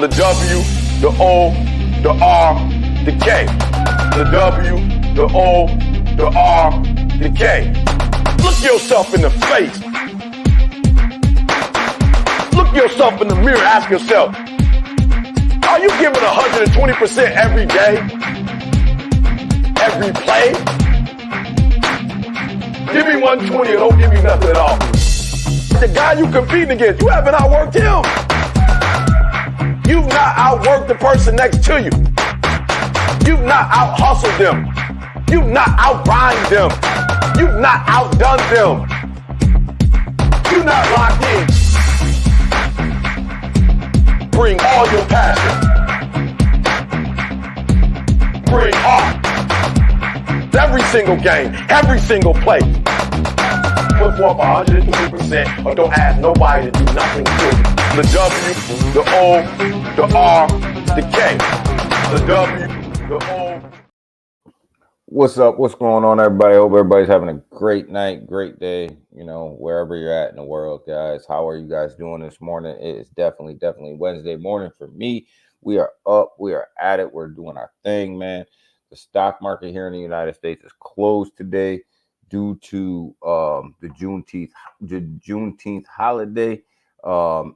The W, the O, the R, the K. The W, the O, the R, the K. Look yourself in the face. Look yourself in the mirror. Ask yourself, are you giving 120% every day? Every play? Give me 120 or don't give me nothing at all. The guy you competing against, you haven't outworked him. You've not outworked the person next to you. You've not out-hustled them. You've not out-grind them. You've not outdone them. You're not locked in. Bring all your passion. Bring heart. Every single game, every single play. Put forth 120% or don't ask nobody to do nothing to you. The W, the O, the R, the K. The W, the O. What's up? What's going on, everybody? Hope everybody's having a great night, great day, wherever you're at in the world, guys. How are you guys doing this morning? It is definitely Wednesday morning for me. We are up. We are at it. We're doing our thing, man. The stock market here in the United States is closed today due to the Juneteenth holiday. So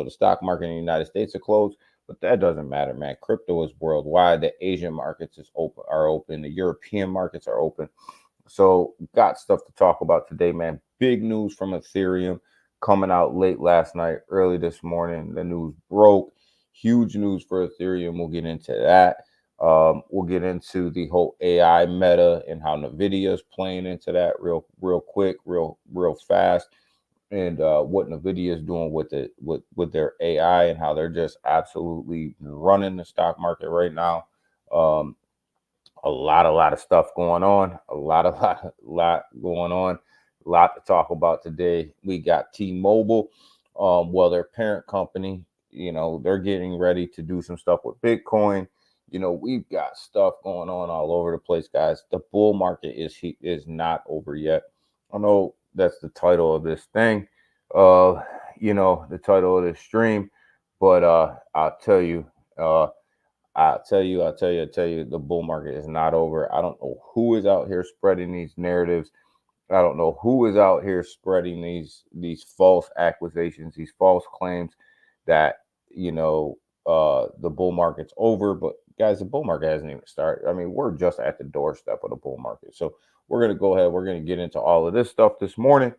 the stock market in the United States are closed, but that doesn't matter, man. Crypto is worldwide. The Asian markets are open. The European markets are open. So got stuff to talk about today, man. Big news from Ethereum coming out late last night, early this morning. The news broke. Huge news for Ethereum. We'll get into that. We'll get into the whole AI meta and how NVIDIA is playing into that real quick, real fast. And what NVIDIA is doing with their AI and how they're just absolutely running the stock market right now. A lot of stuff going on. A lot going on. A lot to talk about today. We got T-Mobile. Their parent company, they're getting ready to do some stuff with Bitcoin. We've got stuff going on all over the place, guys. The bull market is not over yet. I know that's the title of this thing, the title of this stream, but I'll tell you, the bull market is not over. I don't know who is out here spreading these narratives. I don't know who is out here spreading these false accusations, these false claims that, the bull market's over, but guys, the bull market hasn't even started. I mean, we're just at the doorstep of the bull market. So we're going to go ahead. We're going to get into all of this stuff this morning.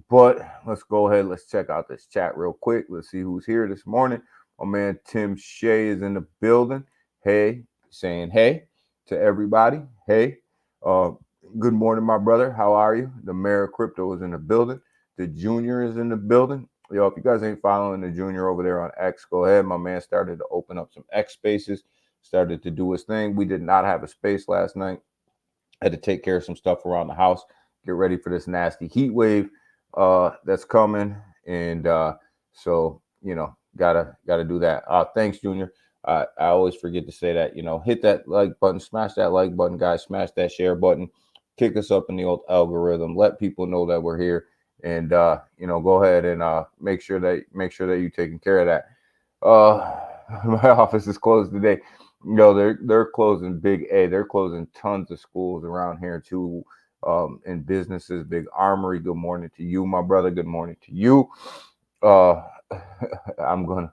But let's go ahead. Let's check out this chat real quick. Let's see who's here this morning. My man Tim Shea is in the building. Hey, saying hey to everybody. Hey, good morning, my brother. How are you? The mayor of crypto is in the building. The junior is in the building. Yo, if you guys ain't following the junior over there on X, go ahead. My man started to open up some X spaces. Started to do his thing. We did not have a space last night. Had to take care of some stuff around the house. Get ready for this nasty heat wave that's coming. And so, gotta do that. Thanks, Junior. I always forget to say that, hit that like button, smash that like button, guys, smash that share button, kick us up in the old algorithm, let people know that we're here. And go ahead and make sure that you're taking care of that. My office is closed today. They're closing Big A. They're closing tons of schools around here too, and businesses. Big Armory. Good morning to you, my brother. Good morning to you. I'm gonna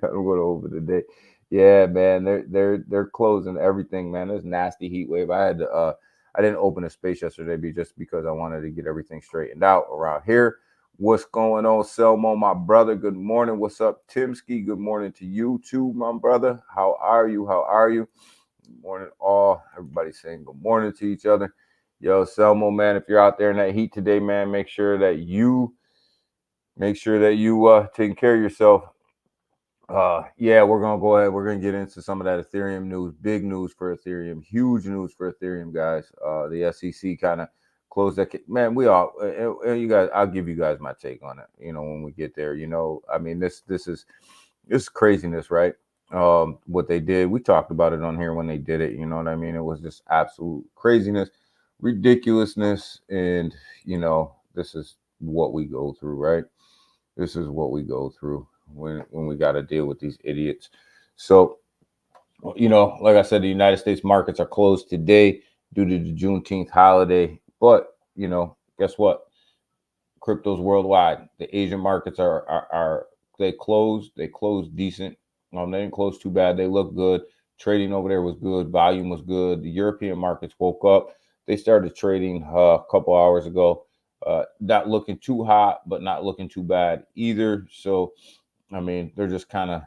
over today. Yeah, man. They're closing everything, man. There's nasty heat wave. I didn't open a space yesterday just because I wanted to get everything straightened out around here. What's going on, Selmo, my brother? Good morning. What's up, Timsky? Good morning to you too, my brother. How are you? Good morning, all. Everybody's saying good morning to each other. Yo, Selmo, man, if you're out there in that heat today, man, make sure that you taking care of yourself. We're gonna go ahead. We're gonna get into some of that Ethereum news. Big news for Ethereum. Huge news for Ethereum, guys. The SEC kind of close that, man. We all, you guys, I'll give you guys my take on it. When we get there, I mean, this is craziness, right? what they did. We talked about it on here when they did it. You know what I mean? It was just absolute craziness, ridiculousness, and this is what we go through, right? This is what we go through when we got to deal with these idiots. So, like I said, the United States markets are closed today due to the Juneteenth holiday. But guess what? Cryptos worldwide. The Asian markets are they closed. They closed decent. They didn't close too bad. They look good. Trading over there was good. Volume was good. The European markets woke up. They started trading a couple hours ago. Not looking too hot, but not looking too bad either. So, I mean, they're just kind of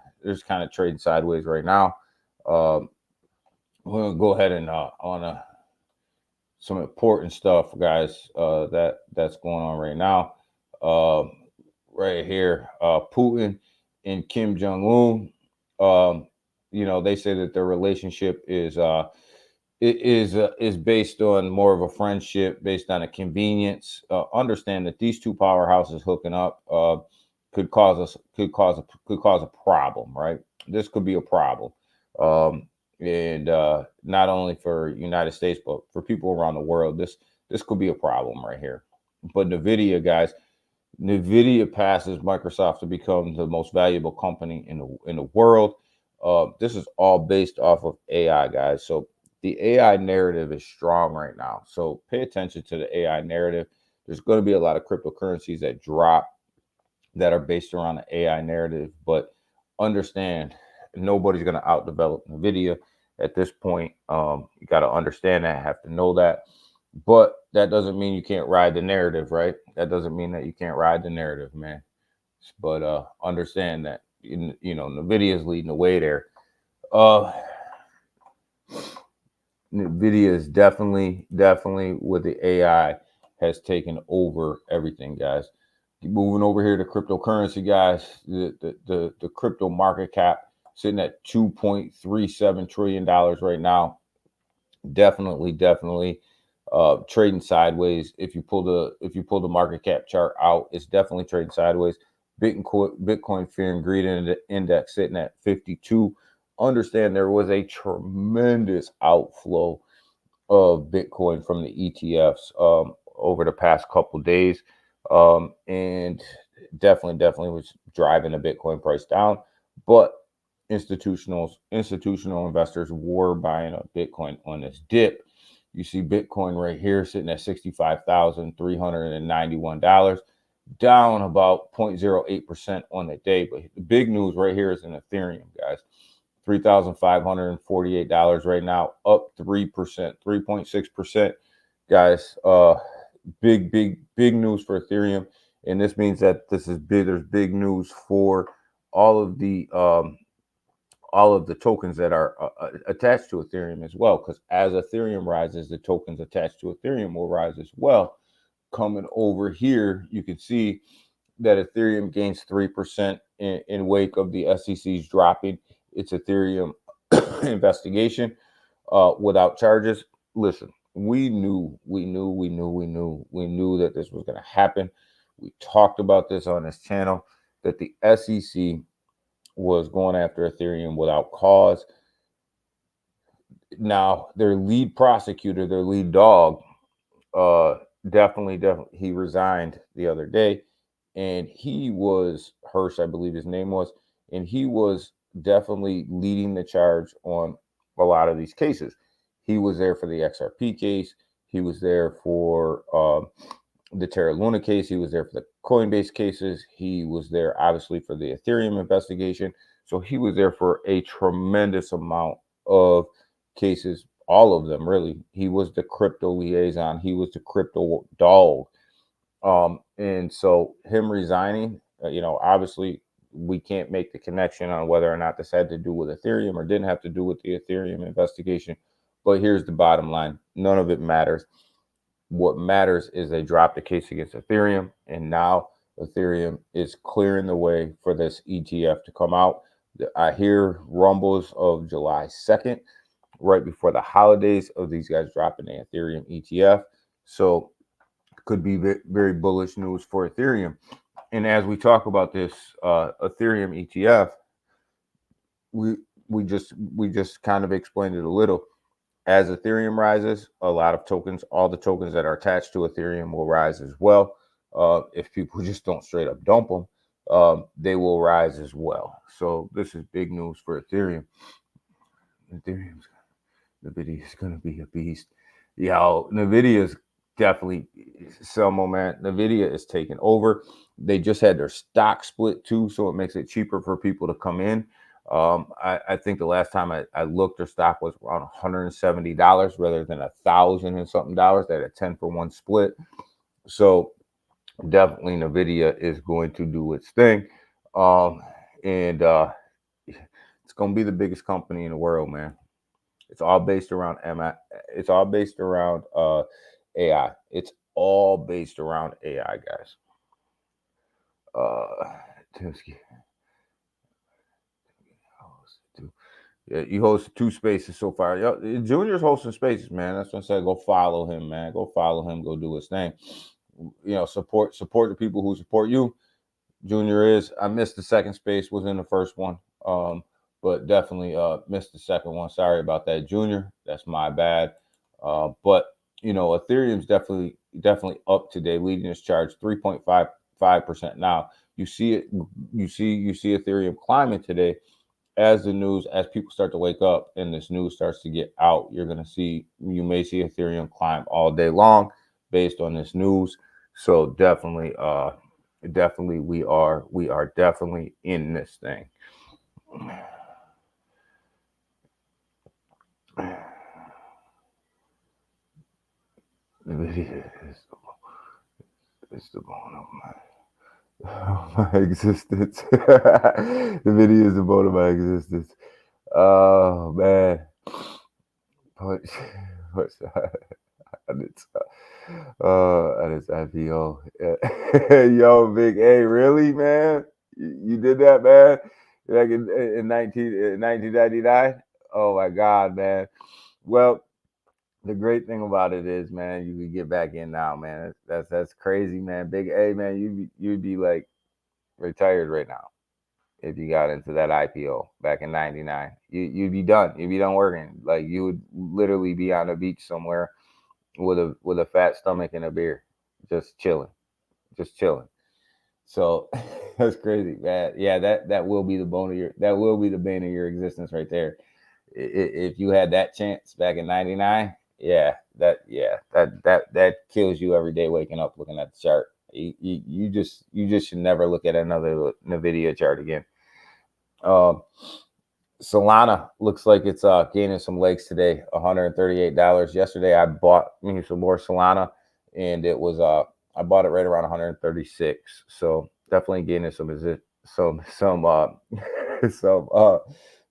trading sideways right now. We're gonna go ahead and on some important stuff, guys. That's going on right now. Right here, Putin and Kim Jong Un. They say that their relationship is based on more of a friendship, based on a convenience. Understand that these two powerhouses hooking up could cause a problem, right? This could be a problem. And not only for United States, but for people around the world, this could be a problem right here. But Nvidia, guys, Nvidia passes Microsoft to become the most valuable company in the world. This is all based off of AI, guys. So the AI narrative is strong right now. So pay attention to the AI narrative. There's going to be a lot of cryptocurrencies that drop that are based around the AI narrative, but understand nobody's going to outdevelop Nvidia at this point. You got to understand that, have to know that. But that doesn't mean you can't ride the narrative, right? That doesn't mean that you can't ride the narrative, man. But understand that Nvidia is leading the way there. Nvidia is definitely with the AI has taken over everything, guys. Moving over here to cryptocurrency, guys. The crypto market cap sitting at $2.37 trillion right now. Definitely trading sideways. If you pull the market cap chart out, it's definitely trading sideways. Bitcoin Fear and Greed Index sitting at 52. Understand there was a tremendous outflow of Bitcoin from the ETFs over the past couple days, and definitely was driving the Bitcoin price down. But institutional investors were buying up Bitcoin on this dip. You see Bitcoin right here sitting at $65,391, down about 0.08% on the day. But the big news right here is in Ethereum, guys. $3,548 right now, up 3%, 3.6%. Guys, big news for Ethereum. And this means that this is big. There's big news for all of the tokens that are attached to Ethereum as well, because as Ethereum rises, the tokens attached to Ethereum will rise as well. Coming over here, you can see that Ethereum gains 3% in wake of the SEC's dropping its Ethereum investigation without charges. Listen, we knew that this was going to happen. We talked about this on this channel, that the SEC was going after Ethereum without cause. Now, their lead prosecutor, their lead dog, definitely, he resigned the other day, and he was Hirsch, I believe his name was, and he was definitely leading the charge on a lot of these cases. He was there for the XRP case. He was there for the Terra Luna case. He was there for the Coinbase cases. He was there, obviously, for the Ethereum investigation. So he was there for a tremendous amount of cases, all of them, really. He was the crypto liaison. He was the crypto dog. And so him resigning, obviously, we can't make the connection on whether or not this had to do with Ethereum or didn't have to do with the Ethereum investigation. But here's the bottom line. None of it matters. What matters is they dropped the case against Ethereum, and now Ethereum is clearing the way for this ETF to come out. I hear rumbles of July 2nd, right before the holidays, of these guys dropping the Ethereum ETF. So could be very bullish news for Ethereum. And as we talk about this Ethereum ETF, we just kind of explained it a little. As Ethereum rises, a lot of tokens, all the tokens that are attached to Ethereum will rise as well. If people just don't straight up dump them, they will rise as well. So this is big news for Ethereum. NVIDIA is going to be a beast. Yo, NVIDIA is definitely some moment. NVIDIA is taking over. They just had their stock split too, so it makes it cheaper for people to come in. I think the last time I looked, their stock was around $170 rather than $1,000 and something dollars. They had a 10-for-1 split. So definitely NVIDIA is going to do its thing. And it's going to be the biggest company in the world, man. It's all based around It's all based around AI. It's all based around AI, guys. Yeah, you hosted 2 spaces so far. Yo, Junior's hosting spaces, man. That's what I said. Go follow him, man. Go follow him. Go do his thing. You know, support the people who support you. Junior is. I missed the second space. Was in the first one. But definitely missed the second one. Sorry about that, Junior. That's my bad. But you know, Ethereum's definitely up today, leading this charge 3.55% now. You see it. You see Ethereum climbing today. As people start to wake up and this news starts to get out, you may see Ethereum climb all day long based on this news. So definitely we are definitely in this thing. The video is the bone of my existence. The video is the bone of my existence. Oh man, what's on its IPO? Yo, Big A, really, man? You did that, man? Like in 1999? Oh my God, man. Well, the great thing about it is, man, you can get back in now, man. That's crazy, man. Big A, man, you'd be like retired right now if you got into that IPO back in '99. You'd be done. You'd be done working. Like you would literally be on a beach somewhere with a fat stomach and a beer, just chilling. So that's crazy, man. Yeah, that will be the bane of your existence right there. If you had that chance back in '99. That kills you every day waking up looking at the chart. You just should never look at another NVIDIA chart again. Solana looks like it's gaining some legs today, $138. Yesterday I bought some more Solana, and it was I bought it right around 136. So definitely gaining some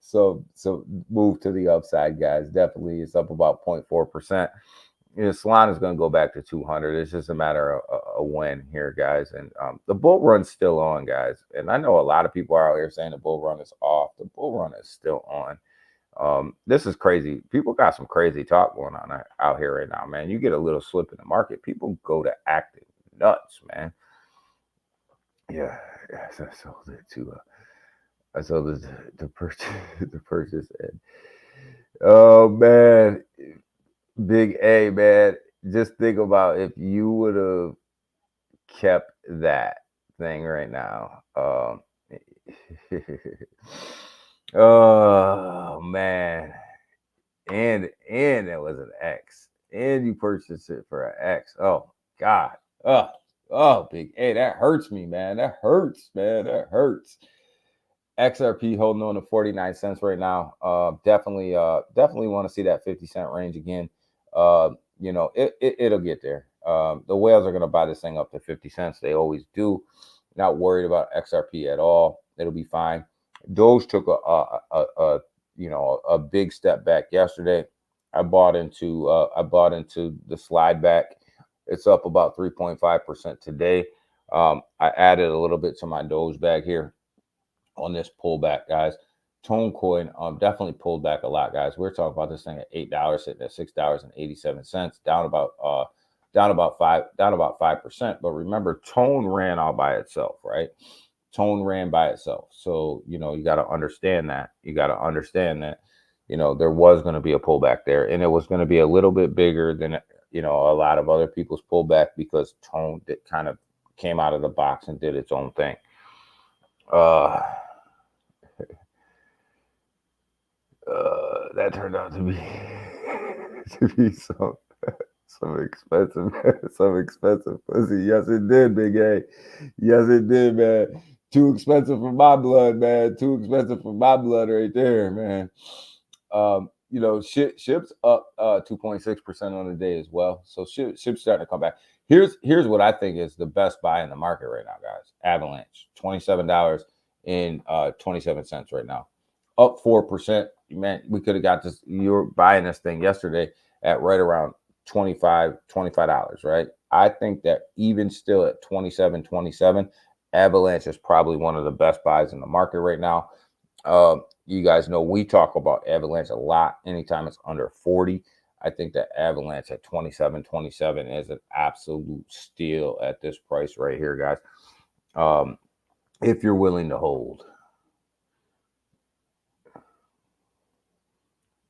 So move to the upside, guys. Definitely, it's up about 0.4%. Solana is going to go back to 200. It's just a matter of when here, guys. And the bull run's still on, guys. And I know a lot of people are out here saying the bull run is off. The bull run is still on. This is crazy. People got some crazy talk going on out here right now, man. You get a little slip in the market, people go to acting nuts, man. Yeah, I sold it to I sold it to purchase it. Oh man, Big A, man. Just think about if you would have kept that thing right now. Oh man, and it was an X, and you purchased it for an X. Oh God, Big A, that hurts me, man. That hurts, man. That hurts. XRP holding on to 49 cents right now. Definitely want to see that 50-cent range again. It'll get there. The whales are going to buy this thing up to 50 cents. They always do. Not worried about XRP at all. It'll be fine. Doge took a big step back yesterday. I bought into the slide back. It's up about 3.5% today. I added a little bit to my Doge bag here on this pullback, guys. Tonecoin definitely pulled back a lot, guys. We're talking about this thing at $8, sitting at $6.87, down about 5%. But remember, Tone ran all by itself, right? Tone ran by itself. So, you got to understand that. There was going to be a pullback there, and it was going to be a little bit bigger than, a lot of other people's pullback, because Tone that kind of came out of the box and did its own thing. That turned out to be some expensive pussy. Yes, it did, Big A. Yes, it did, man. Too expensive for my blood, man. Too expensive for my blood right there, man. Ship's up 2.6% on the day as well. So ship's starting to come back. Here's what I think is the best buy in the market right now, guys. Avalanche, $27.27 right now, up 4%. Man, we could have got this. You were buying this thing yesterday at right around $25, right? I think that even still at $27.27, Avalanche is probably one of the best buys in the market right now. You guys know we talk about Avalanche a lot anytime it's under 40. I think that Avalanche at $27.27 is an absolute steal at this price right here, guys. If you're willing to hold.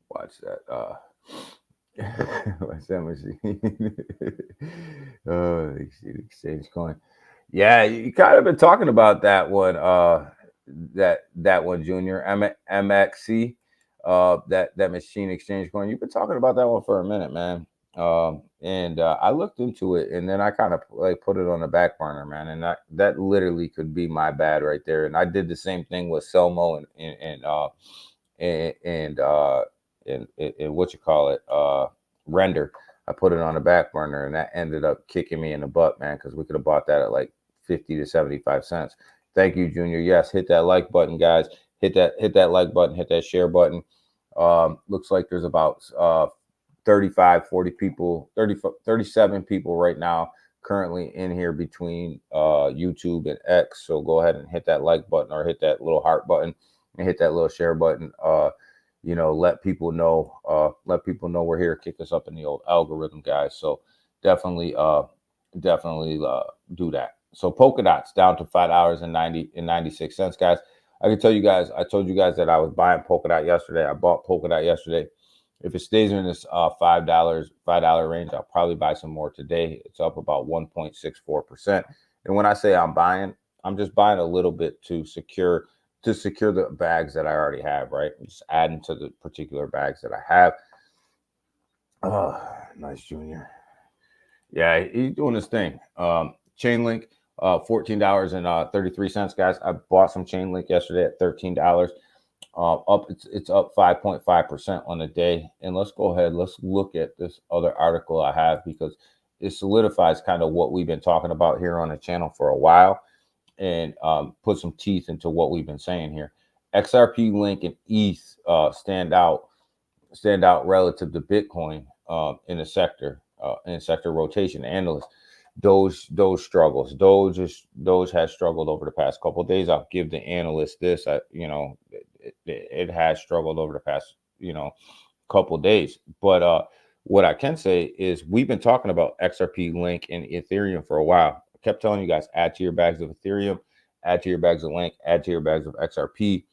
Watch that. Watch that machine. Exchange coin. Yeah, you kind of been talking about that one. That one, Junior. MXC. That machine exchange coin. You've been talking about that one for a minute, man. And I looked into it, and then I kind of put it on the back burner, man. And that literally could be my bad right there. And I did the same thing with Selmo and what you call it, Render. I put it on the back burner, and that ended up kicking me in the butt, man, because we could have bought that at like 50 to 75 cents. Thank you, Junior. Yes, hit that like button, guys. Hit that like button, hit that share button. Looks like there's about 35, 40 people, 37 people right now currently in here between YouTube and X. So go ahead and hit that like button, or hit that little heart button, and hit that little share button. Let people know we're here. Kick us up in the old algorithm, guys. So definitely do that. So Polkadot's down to $5.96, guys. I can tell you guys, I told you guys that I was buying Polkadot yesterday. I bought Polkadot yesterday. If it stays in this $5 range, I'll probably buy some more today. It's up about 1.64%. And when I say I'm buying, I'm just buying a little bit to secure the bags that I already have, right? I'm just adding to the particular bags that I have. Oh, nice, Junior. Yeah, he's doing his thing. Chainlink, $14.33, guys. I bought some Chainlink yesterday at $13. It's up 5.5% on the day. And let's go ahead. Let's look at this other article I have, because it solidifies kind of what we've been talking about here on the channel for a while, and put some teeth into what we've been saying here. XRP, Link, and ETH stand out relative to Bitcoin in the sector rotation. Analysts, Doge struggles. Doge has struggled over the past couple of days. I'll give the analyst this. It has struggled over the past couple of days. But what I can say is we've been talking about XRP, Link, and Ethereum for a while. I kept telling you guys, add to your bags of Ethereum, add to your bags of Link, add to your bags of XRP.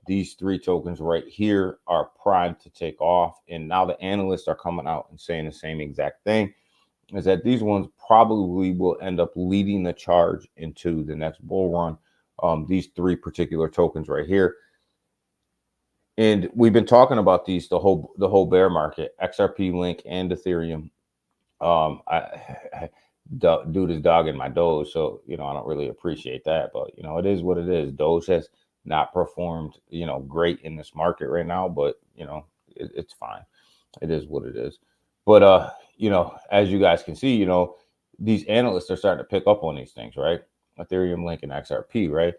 These three tokens right here are primed to take off. And now the analysts are coming out and saying the same exact thing, is that these ones probably will end up leading the charge into the next bull run. These three particular tokens right here. And we've been talking about these the whole bear market, XRP, Link, and Ethereum. Dude is dogging my Doge, so I don't really appreciate that, but it is what it is. Doge has not performed great in this market right now, but it's fine. It is what it is. But as you guys can see, these analysts are starting to pick up on these things, right? Ethereum, Link, and XRP, right?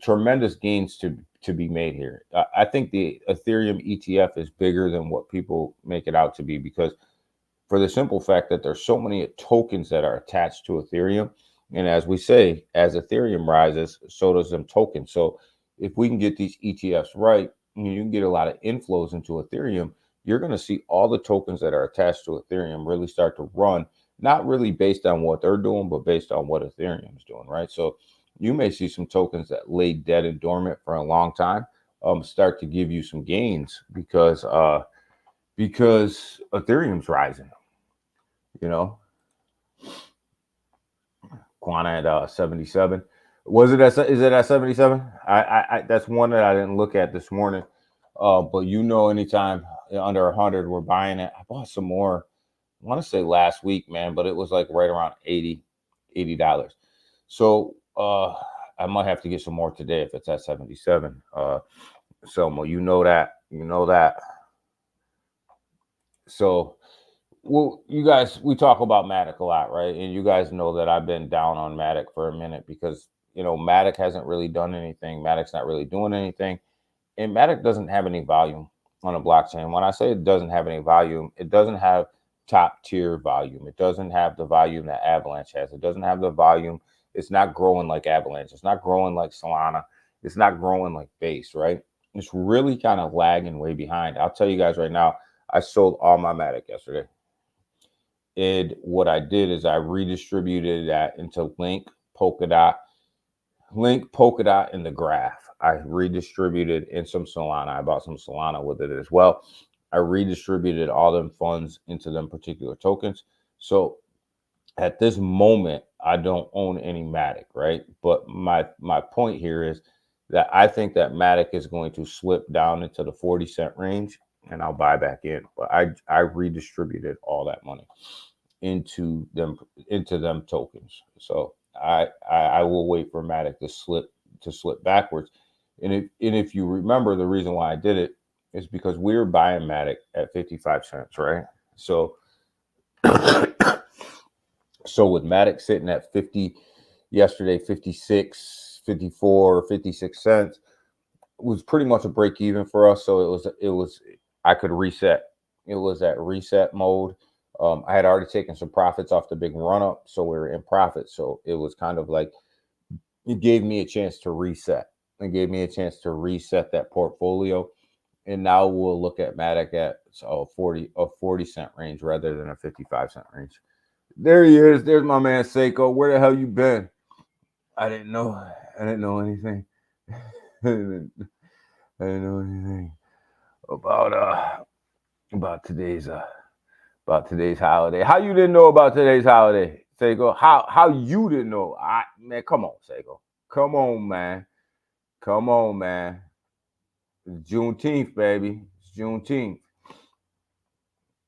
Tremendous gains to be made here. I think the Ethereum ETF is bigger than what people make it out to be, because for the simple fact that there's so many tokens that are attached to Ethereum. And as we say, as Ethereum rises, so does them tokens. So if we can get these ETFs right, you can get a lot of inflows into Ethereum. You're going to see all the tokens that are attached to Ethereum really start to run, not really based on what they're doing, but based on what Ethereum is doing, right? So you may see some tokens that lay dead and dormant for a long time start to give you some gains because Ethereum's rising. You know, Quanta at 77. Was it at, is it at 77? I that's one that I didn't look at this morning. But you know, anytime under 100, we're buying it. I bought some more. I want to say last week, man, but it was like right around $80. So I might have to get some more today if it's at 77. Selma, you know that. So, well, you guys, we talk about Matic a lot, right? And you guys know that I've been down on Matic for a minute because, you know, Matic hasn't really done anything. Matic's not really doing anything. And Matic doesn't have any volume on a blockchain. When I say it doesn't have any volume, it doesn't have top tier volume. It doesn't have the volume that Avalanche has. It doesn't have the volume. It's not growing like Avalanche. It's not growing like Solana. It's not growing like Base, right? It's really kind of lagging way behind. I'll tell you guys right now, I sold all my Matic yesterday. And what I did is I redistributed that into Link, Polkadot, in the Graph. I redistributed in some Solana. I bought some Solana with it as well. I redistributed all them funds into them particular tokens. So at this moment, I don't own any Matic, right? But my point here is that I think that Matic is going to slip down into the 40-cent range, and I'll buy back in. But I redistributed all that money into them tokens. So I will wait for Matic to slip backwards. And if you remember, the reason why I did it is because we were buying Matic at 55 cents, right? So so with Matic sitting at 50 yesterday, 56, 54, 56 cents was pretty much a break even for us. So it was I could reset. It was at reset mode. I had already taken some profits off the big run up, so we were in profit. So it was kind of like it gave me a chance to reset. It gave me a chance to reset that portfolio. And now we'll look at Matic at a 40-cent range rather than a 55-cent range. There he is. There's my man Seiko. Where the hell you been? I didn't know anything. I didn't know anything about today's holiday. How you didn't know about today's holiday, Seiko? How you didn't know? Man, come on, Seiko. Come on, man. It's Juneteenth, baby. It's Juneteenth.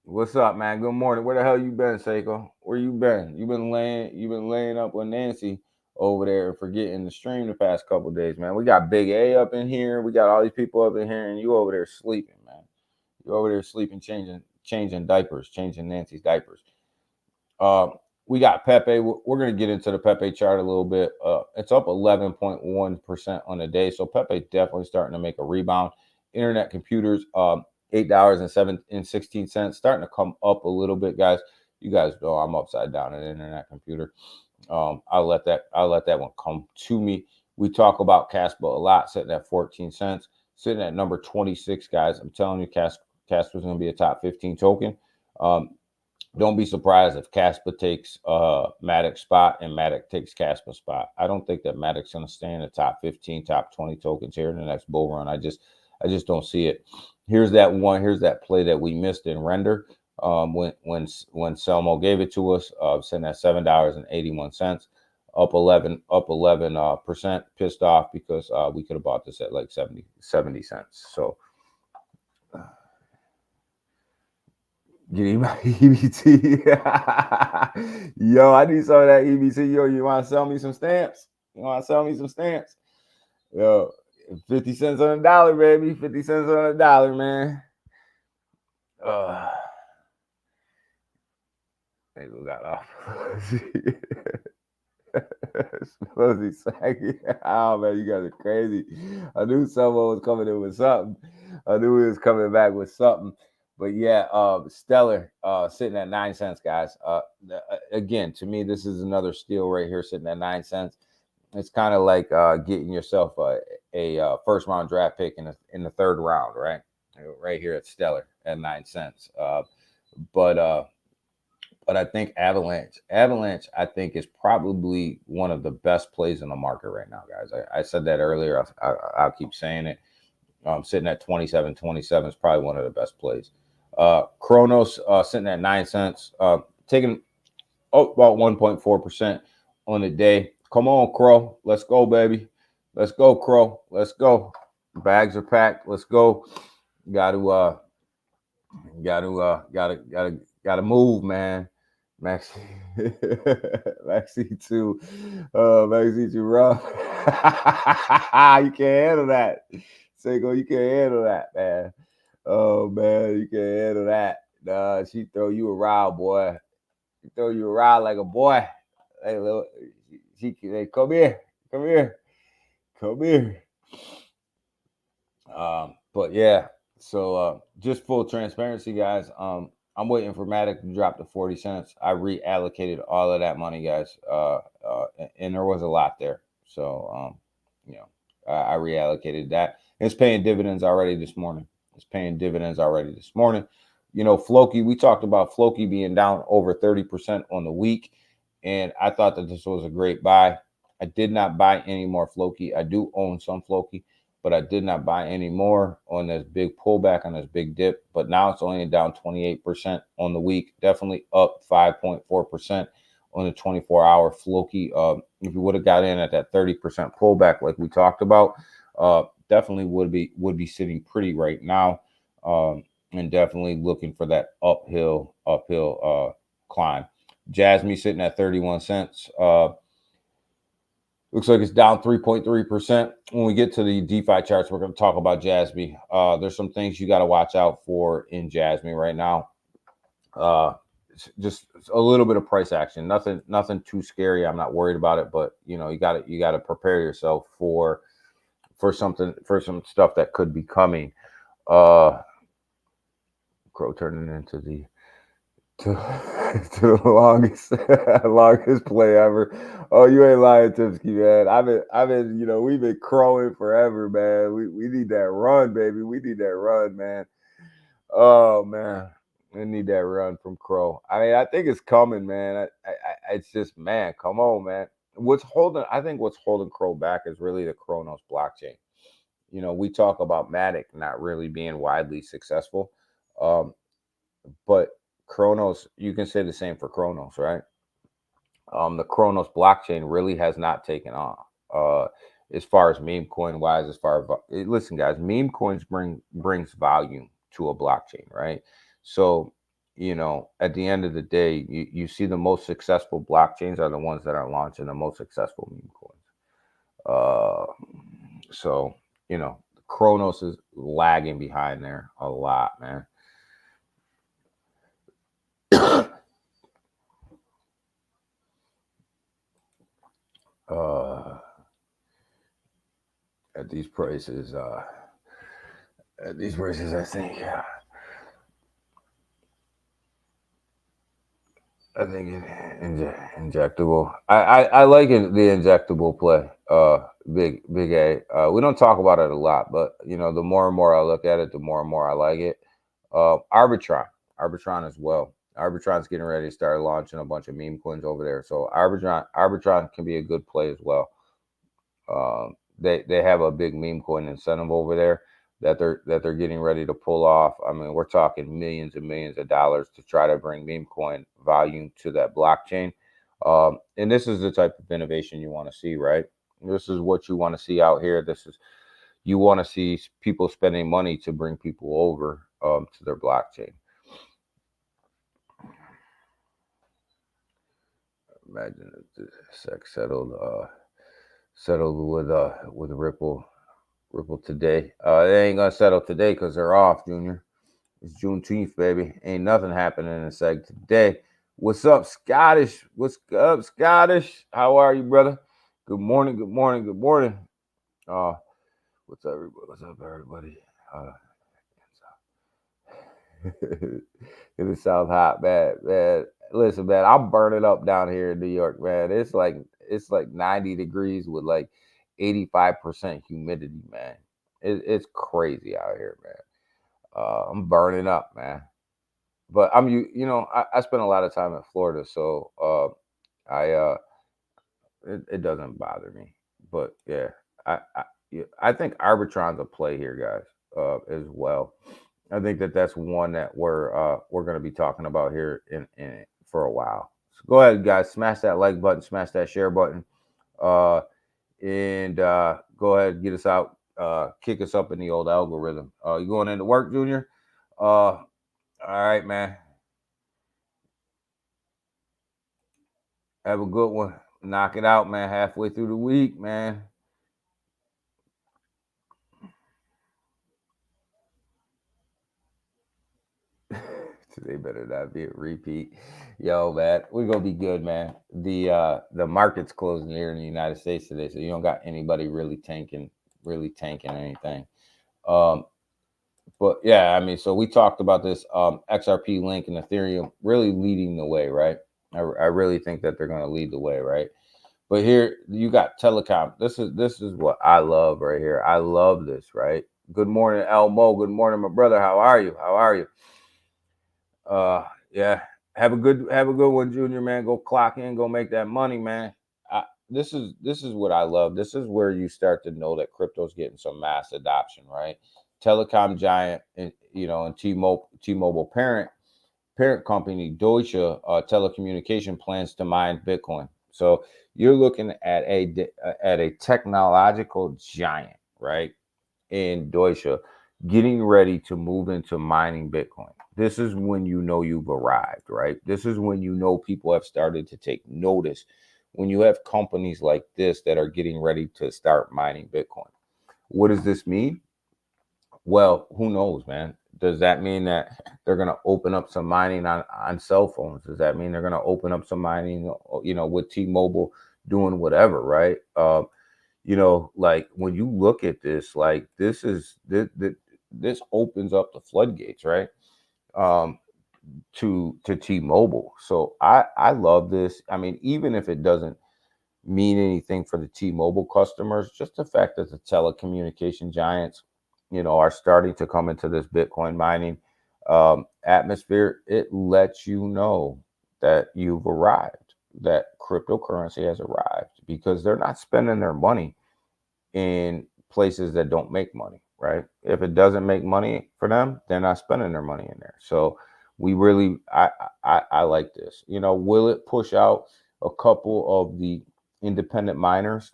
What's up, man? Good morning. Where the hell you been, Seiko? Where you been? You've been laying up with Nancy over there and forgetting the stream the past couple days, man. We got Big A up in here. We got all these people up in here, and you over there sleeping, man. You over there sleeping, changing diapers, changing Nancy's diapers. We got Pepe. We're going to get into the Pepe chart a little bit. It's up 11.1% on the day. So Pepe definitely starting to make a rebound. Internet computers, $8.16, starting to come up a little bit, guys. You guys know I'm upside down in internet computer. I'll let that one come to me. We talk about Casper a lot, sitting at 14 cents, sitting at number 26, guys. I'm telling you, Casper's going to be a top 15 token. Don't be surprised if Casper takes Matic's spot and Matic takes Casper's spot. I don't think that Matic's going to stay in the top 15, top 20 tokens here in the next bull run. I just don't see it. Here's that play that we missed in Render when Selmo gave it to us, sitting at $7.81, up 11%. Pissed off because we could have bought this at like 70 cents. So get him EBT. Yo, I need some of that EBT. Yo, you want to sell me some stamps? Yo, 50 cents on a dollar, baby. 50 cents on a dollar, man. They got off. Oh, man, you guys are crazy. I knew someone was coming in with something. I knew he was coming back with something. But yeah, Stellar sitting at 9 cents, guys. Again, to me, this is another steal right here, sitting at 9 cents. It's kind of like getting yourself a first round draft pick in the third round, right? Right here at Stellar at 9 cents. But But I think Avalanche, I think is probably one of the best plays in the market right now, guys. I said that earlier. I'll keep saying it. Sitting at 27.27 is probably one of the best plays. Kronos sitting at 9 cents, taking about 1.4% on the day. Come on, Crow. Let's go, baby. Let's go, Crow. Let's go. Bags are packed. Let's go. Gotta move, man. Maxi, Maxi too, Maxi too rough. You can't handle that, Seiko. You can't handle that, man. Oh man, you can't handle that. Nah, she throw you around, boy. She throw you around like a boy. Hey, little, hey, come here, come here, come here. But yeah. So just full transparency, guys. I'm waiting for Matic to drop to 40 cents. I reallocated all of that money, guys. And there was a lot there. So I reallocated that. It's paying dividends already this morning. Floki, we talked about Floki being down over 30% on the week, and I thought that this was a great buy. I did not buy any more Floki. I do own some Floki, but I did not buy any more on this big pullback, on this big dip. But now it's only down 28% on the week, definitely up 5.4% on the 24-hour Floki. If you would have got in at that 30% pullback like we talked about, definitely would be sitting pretty right now, and definitely looking for that uphill climb. Jasmy sitting at 31 cents. Looks like it's down 3.3%. When we get to the DeFi charts, we're going to talk about Jasmy. There's some things you got to watch out for in Jasmy right now. Just a little bit of price action. Nothing too scary. I'm not worried about it, but you got to prepare yourself for some stuff that could be coming. Crow turning into the to the longest play ever. Oh, you ain't lying, Tipsky, man. I've been, we've been crowing forever, man. We need that run, baby. We need that run, man. Oh man, we need that run from Crow. I mean, I think it's coming, man. It's just, man, come on, man. I think what's holding Crow back is really the Kronos blockchain. We talk about Matic not really being widely successful, but Kronos, you can say the same for Kronos, right? The Kronos blockchain really has not taken off. As far as meme coin wise, listen, guys, meme coins brings volume to a blockchain, right? So, at the end of the day, you see the most successful blockchains are the ones that are launching the most successful meme coins. So, Kronos is lagging behind there a lot, man. At these prices, I think injectable. I like it, the injectable play. Big A. We don't talk about it a lot, but the more and more I look at it, the more and more I like it. Arbitron as well. Arbitron's getting ready to start launching a bunch of meme coins over there, so Arbitron can be a good play as well. They have a big meme coin incentive over there that they're getting ready to pull off. I mean, we're talking millions and millions of dollars to try to bring meme coin volume to that blockchain. And this is the type of innovation you want to see, right? This is what you want to see out here. You want to see people spending money to bring people over to their blockchain. Imagine if the SEC settled with Ripple today. They ain't gonna settle today because they're off, Junior. It's Juneteenth, baby. Ain't nothing happening in the SEC today. What's up, Scottish? What's up, Scottish? How are you, brother? Good morning. What's up, everybody? In the South hot, man. Listen, man, I'm burning up down here in New York, man. It's like 90 degrees with like 85% humidity, man. It's crazy out here, man. I'm burning up, man. but I spent a lot of time in Florida, so I it doesn't bother me. But yeah, I think Arbitron's a play here, guys, as well. I think that's one that we're going to be talking about here in for a while. So go ahead, guys, smash that like button, smash that share button, and go ahead and get us out, kick us up in the old algorithm. You going into work, Junior? All right, man. Have a good one. Knock it out, man. Halfway through the week, man. Today better not be a repeat. Yo, man, we're gonna be good, man. The market's closing here in the United States today, so you don't got anybody really tanking anything. Um, but yeah, I mean, so we talked about this XRP Link and Ethereum really leading the way, right? I really think that they're gonna lead the way, right? But here you got telecom. This is what I love right here. I love this, right? Good morning, Elmo. Good morning, my brother. How are you? How are you? Yeah. Have a good one, Junior, man. Go clock in, go make that money, man. This is what I love. This is where you start to know that crypto's getting some mass adoption, right? Telecom giant, and T-Mobile parent company Deutsche Telecommunication plans to mine Bitcoin. So you're looking at a technological giant, right? In Deutsche getting ready to move into mining Bitcoin. This is when you know you've arrived, right? This is when you know people have started to take notice. When you have companies like this that are getting ready to start mining Bitcoin. What does this mean? Well, who knows, man? Does that mean that they're going to open up some mining on cell phones? Does that mean they're going to open up some mining, with T-Mobile doing whatever, right? Like when you look at this, like this opens up the floodgates, right? To T-Mobile. So I love this. I mean, even if it doesn't mean anything for the T-Mobile customers, just the fact that the telecommunication giants, are starting to come into this Bitcoin mining atmosphere, it lets you know that you've arrived, that cryptocurrency has arrived, because they're not spending their money in places that don't make money, right? If it doesn't make money for them, they're not spending their money in there. So we really, I like this. Will it push out a couple of the independent miners?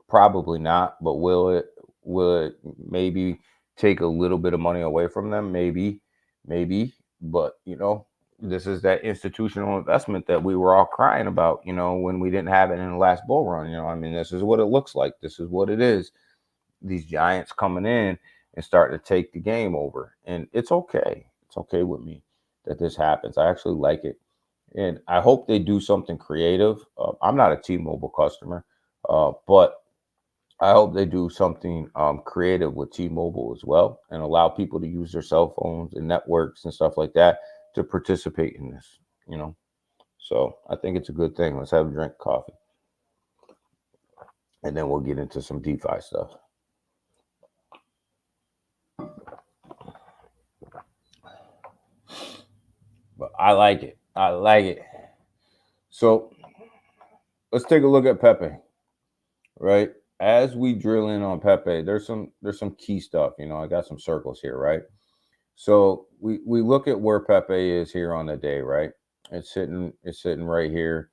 Probably not, but will it maybe take a little bit of money away from them? Maybe, but this is that institutional investment that we were all crying about, when we didn't have it in the last bull run. I mean, this is what it looks like. This is what it is. These giants coming in and starting to take the game over. And it's okay. It's okay with me that this happens. I actually like it. And I hope they do something creative. I'm not a T-Mobile customer, but I hope they do something creative with T-Mobile as well, and allow people to use their cell phones and networks and stuff like that to participate in this, So I think it's a good thing. Let's have a drink of coffee, and then we'll get into some DeFi stuff. But I like it. I like it. So let's take a look at Pepe, right? As we drill in on Pepe, there's some key stuff. I got some circles here, right? So we look at where Pepe is here on the day, right? It's sitting right here,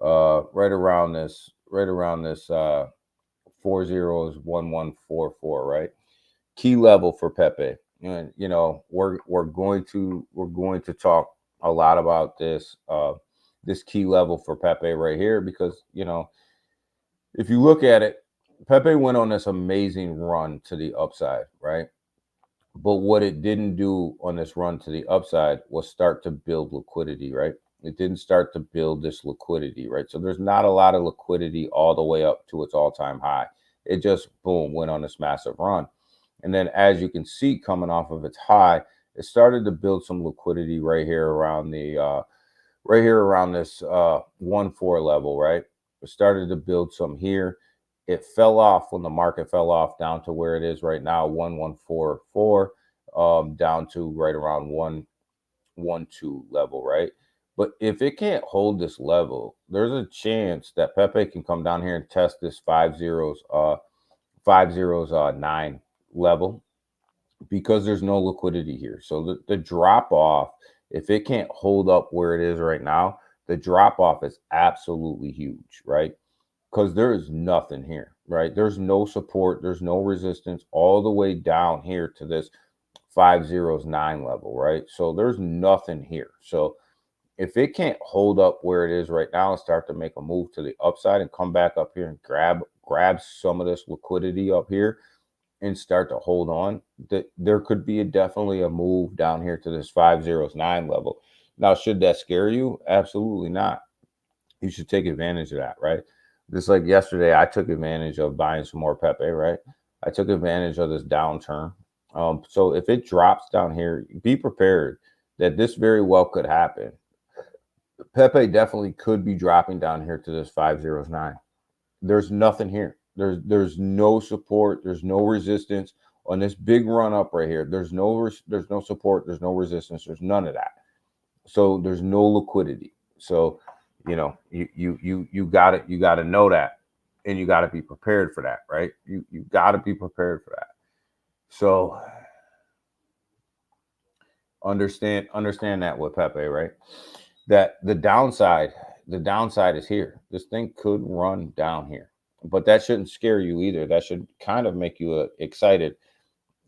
right around this 401144, right? Key level for Pepe. And we're going to talk a lot about this key level for Pepe right here, because if you look at it, Pepe went on this amazing run to the upside, right? But what it didn't do on this run to the upside was start to build liquidity, right? It didn't start to build this liquidity, right? So there's not a lot of liquidity all the way up to its all-time high. It just, boom, went on this massive run. And then as you can see, coming off of its high, it started to build some liquidity right here around this 1.4 level, right? It started to build some here. It fell off when the market fell off down to where it is right now, 1144, down to right around 1-2 level, right? But if it can't hold this level, there's a chance that Pepe can come down here and test this 5 zeros 9 level, because there's no liquidity here. So the drop off, if it can't hold up where it is right now, the drop off is absolutely huge, right? Because there is nothing here, right? There's no support, there's no resistance all the way down here to this 5 zeros 9 level, right? So there's nothing here. So if it can't hold up where it is right now and start to make a move to the upside and come back up here and grab some of this liquidity up here and start to hold on, that there could be definitely a move down here to this 5 zeros 9 level. Now, should that scare you? Absolutely not. You should take advantage of that, right? Just like yesterday, I took advantage of buying some more Pepe, right? I took advantage of this downturn. So if it drops down here, be prepared that this very well could happen. Pepe definitely could be dropping down here to this 5 zeros 9. There's nothing here. There's no support. There's no resistance on this big run up right here. There's no support. There's no resistance. There's none of that. So there's no liquidity. So you got to know that, and you got to be prepared for that, right? You got to be prepared for that. So understand that with Pepe, right? That the downside is here. This thing could run down here, but that shouldn't scare you either. That should kind of make you excited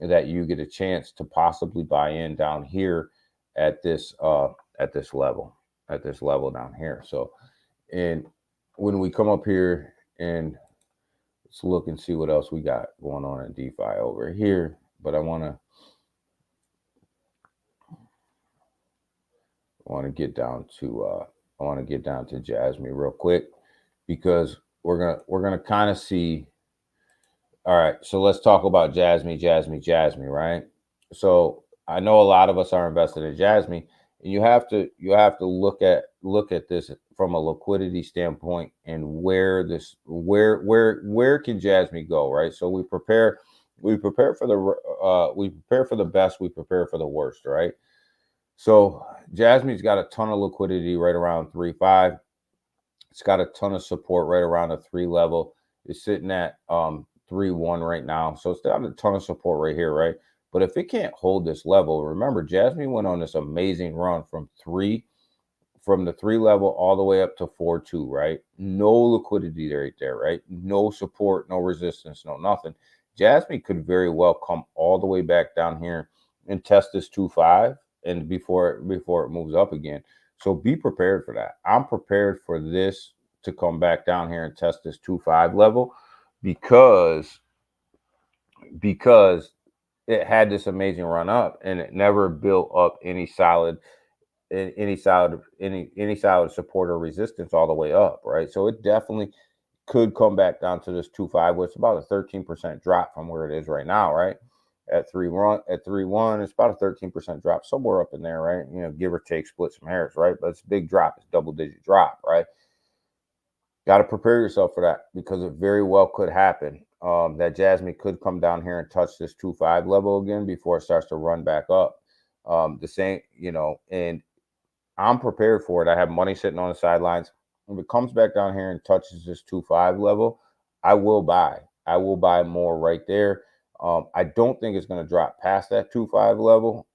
that you get a chance to possibly buy in down here at this level down here. So, and when we come up here and let's look and see what else we got going on in DeFi over here, but I want to get down to Jasmy real quick, because we're gonna kind of see. All right, so let's talk about Jasmy, right? So I know a lot of us are invested in Jasmy, and you have to look at this from a liquidity standpoint, and where can Jasmy go, right? So we prepare for the best, we prepare for the worst, right? So Jasmy's got a ton of liquidity right around 3.5. It's got a ton of support right around the 3 level. It's sitting at 3.1 right now. So it's got a ton of support right here, right? But if it can't hold this level, remember, Jasmy went on this amazing run from the 3 level all the way up to 4.2, right? No liquidity right there, right? No support, no resistance, no nothing. Jasmy could very well come all the way back down here and test this 2.5, and before it moves up again. So be prepared for that. I'm prepared for this to come back down here and test this 2.5 level, because it had this amazing run up and it never built up any solid support or resistance all the way up, right? So it definitely could come back down to this 2.5, which is about a 13% drop from where it is right now, right? At 3.1, it's about a 13% drop, somewhere up in there, right? Give or take, split some hairs, right? But it's a big drop. It's double-digit drop, right? Got to prepare yourself for that, because it very well could happen. That Jasmy could come down here and touch this 2.5 level again before it starts to run back up. The same, and I'm prepared for it. I have money sitting on the sidelines. If it comes back down here and touches this 2.5 level, I will buy. I will buy more right there. I don't think it's going to drop past that 2.5 level,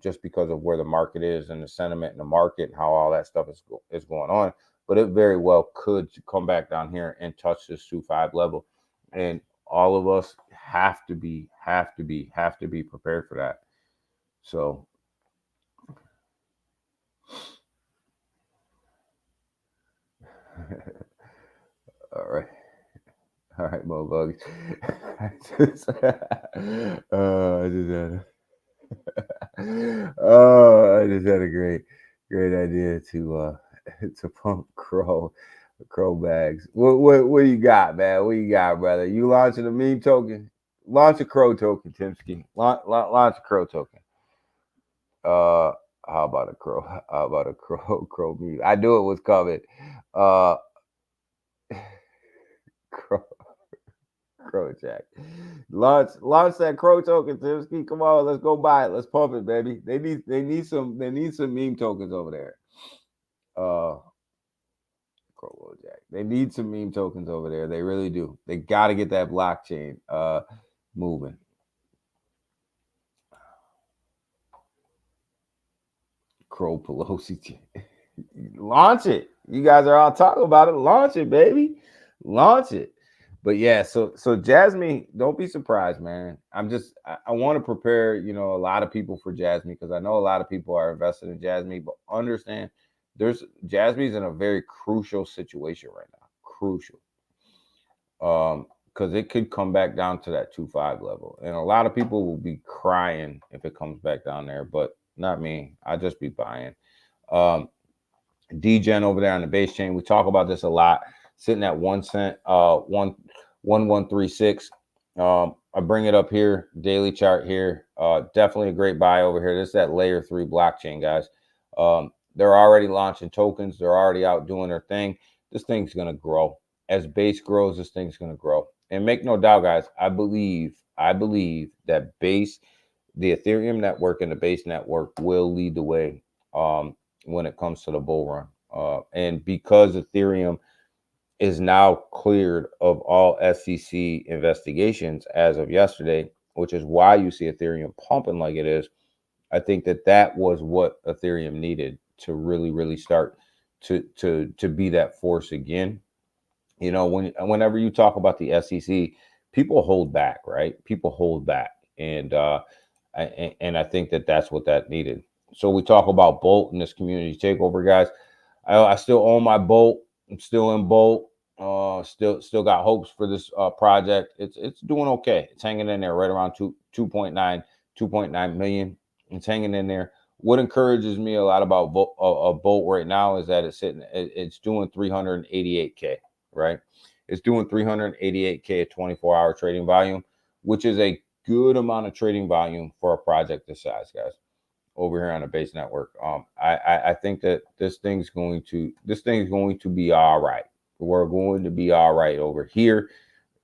just because of where the market is and the sentiment in the market and how all that stuff is going on. But it very well could come back down here and touch this 2.5 level, and all of us have to be prepared for that. So. All right, motherfuckers. I just had a great idea to pump crow bags. What you got, man? What you got, brother? You launching a meme token? Launch a crow token, Timsky. Launch a crow token. How about a crow? How about a crow meme? I knew it was coming. Crow. Crow Jack. Launch that Crow token, Timsky. Come on, let's go buy it. Let's pump it, baby. They need some meme tokens over there. Crow Jack. They need some meme tokens over there. They really do. They got to get that blockchain moving. Crow Pelosi. Launch it. You guys are all talking about it. Launch it, baby. Launch it. But yeah, so Jasmine, don't be surprised, man. I want to prepare, a lot of people for Jasmine because I know a lot of people are invested in Jasmine, but understand Jasmine's in a very crucial situation right now. Crucial. Because it could come back down to that 2.5 level. And a lot of people will be crying if it comes back down there, but not me. I just be buying. DGen over there on the base chain. We talk about this a lot. Sitting at 1 cent, 1136. I bring it up here, daily chart here. Definitely a great buy over here. This is that layer 3 blockchain, guys. They're already launching tokens. They're already out doing their thing. This thing's going to grow. As base grows, this thing's going to grow. And make no doubt, guys, I believe that the Ethereum network and the base network will lead the way when it comes to the bull run. And because Ethereum is now cleared of all SEC investigations as of yesterday, which is why you see Ethereum pumping like it is. I think that was what Ethereum needed to really, really start to be that force again. Whenever you talk about the SEC, people hold back, right? People hold back, and I think that's what that needed. So we talk about Bolt in this community takeover, guys. I still own my Bolt. I'm still in Bolt. Still got hopes for this project. It's doing okay. It's hanging in there right around 2.9 million. It's hanging in there. What encourages me a lot about Bolt right now is that it's doing 388K, right? It's doing 388K at 24-hour trading volume, which is a good amount of trading volume for a project this size, guys. Over here on the base network, I think that this thing's going to be all right. We're going to be all right over here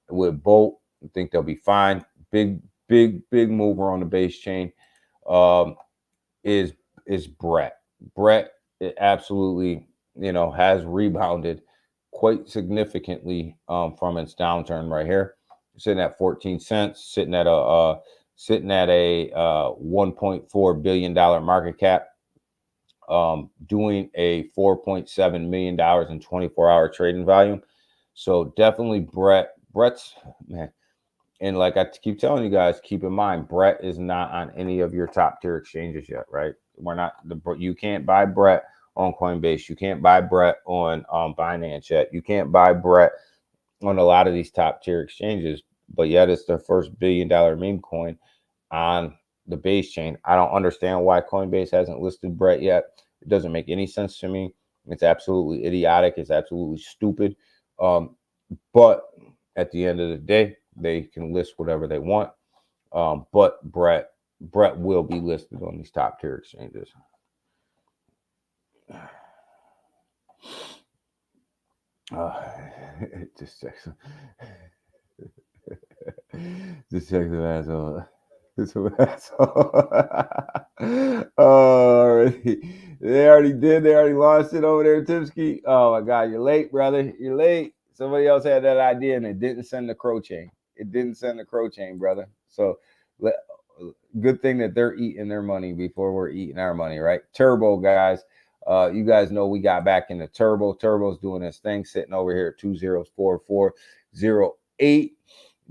with Bolt. I think they'll be fine. Big mover on the base chain is Brett. Brett absolutely has rebounded quite significantly from its downturn right here. Sitting at 14 cents, sitting at a $1.4 billion market cap, doing a $4.7 million in 24-hour trading volume. So definitely Brett's, man. And like I keep telling you guys, keep in mind, Brett is not on any of your top tier exchanges yet, right? You can't buy Brett on Coinbase. You can't buy Brett on Binance yet. You can't buy Brett on a lot of these top tier exchanges, but yet it's their first $1 billion meme coin on the base chain. I don't understand why Coinbase hasn't listed Brett yet. It doesn't make any sense to me. It's absolutely idiotic. It's absolutely stupid. But at the end of the day, they can list whatever they want. But Brett will be listed on these top tier exchanges. Just check some. Just check the asshole. They already launched it over there, Timsky. Oh my God, you're late, brother. You're late. Somebody else had that idea and it didn't send the Crow chain. It didn't send the Crow chain, brother. So good thing that they're eating their money before we're eating our money, right? Turbo, guys. You guys know we got back into Turbo. Turbo's doing this thing, sitting over here at 204408.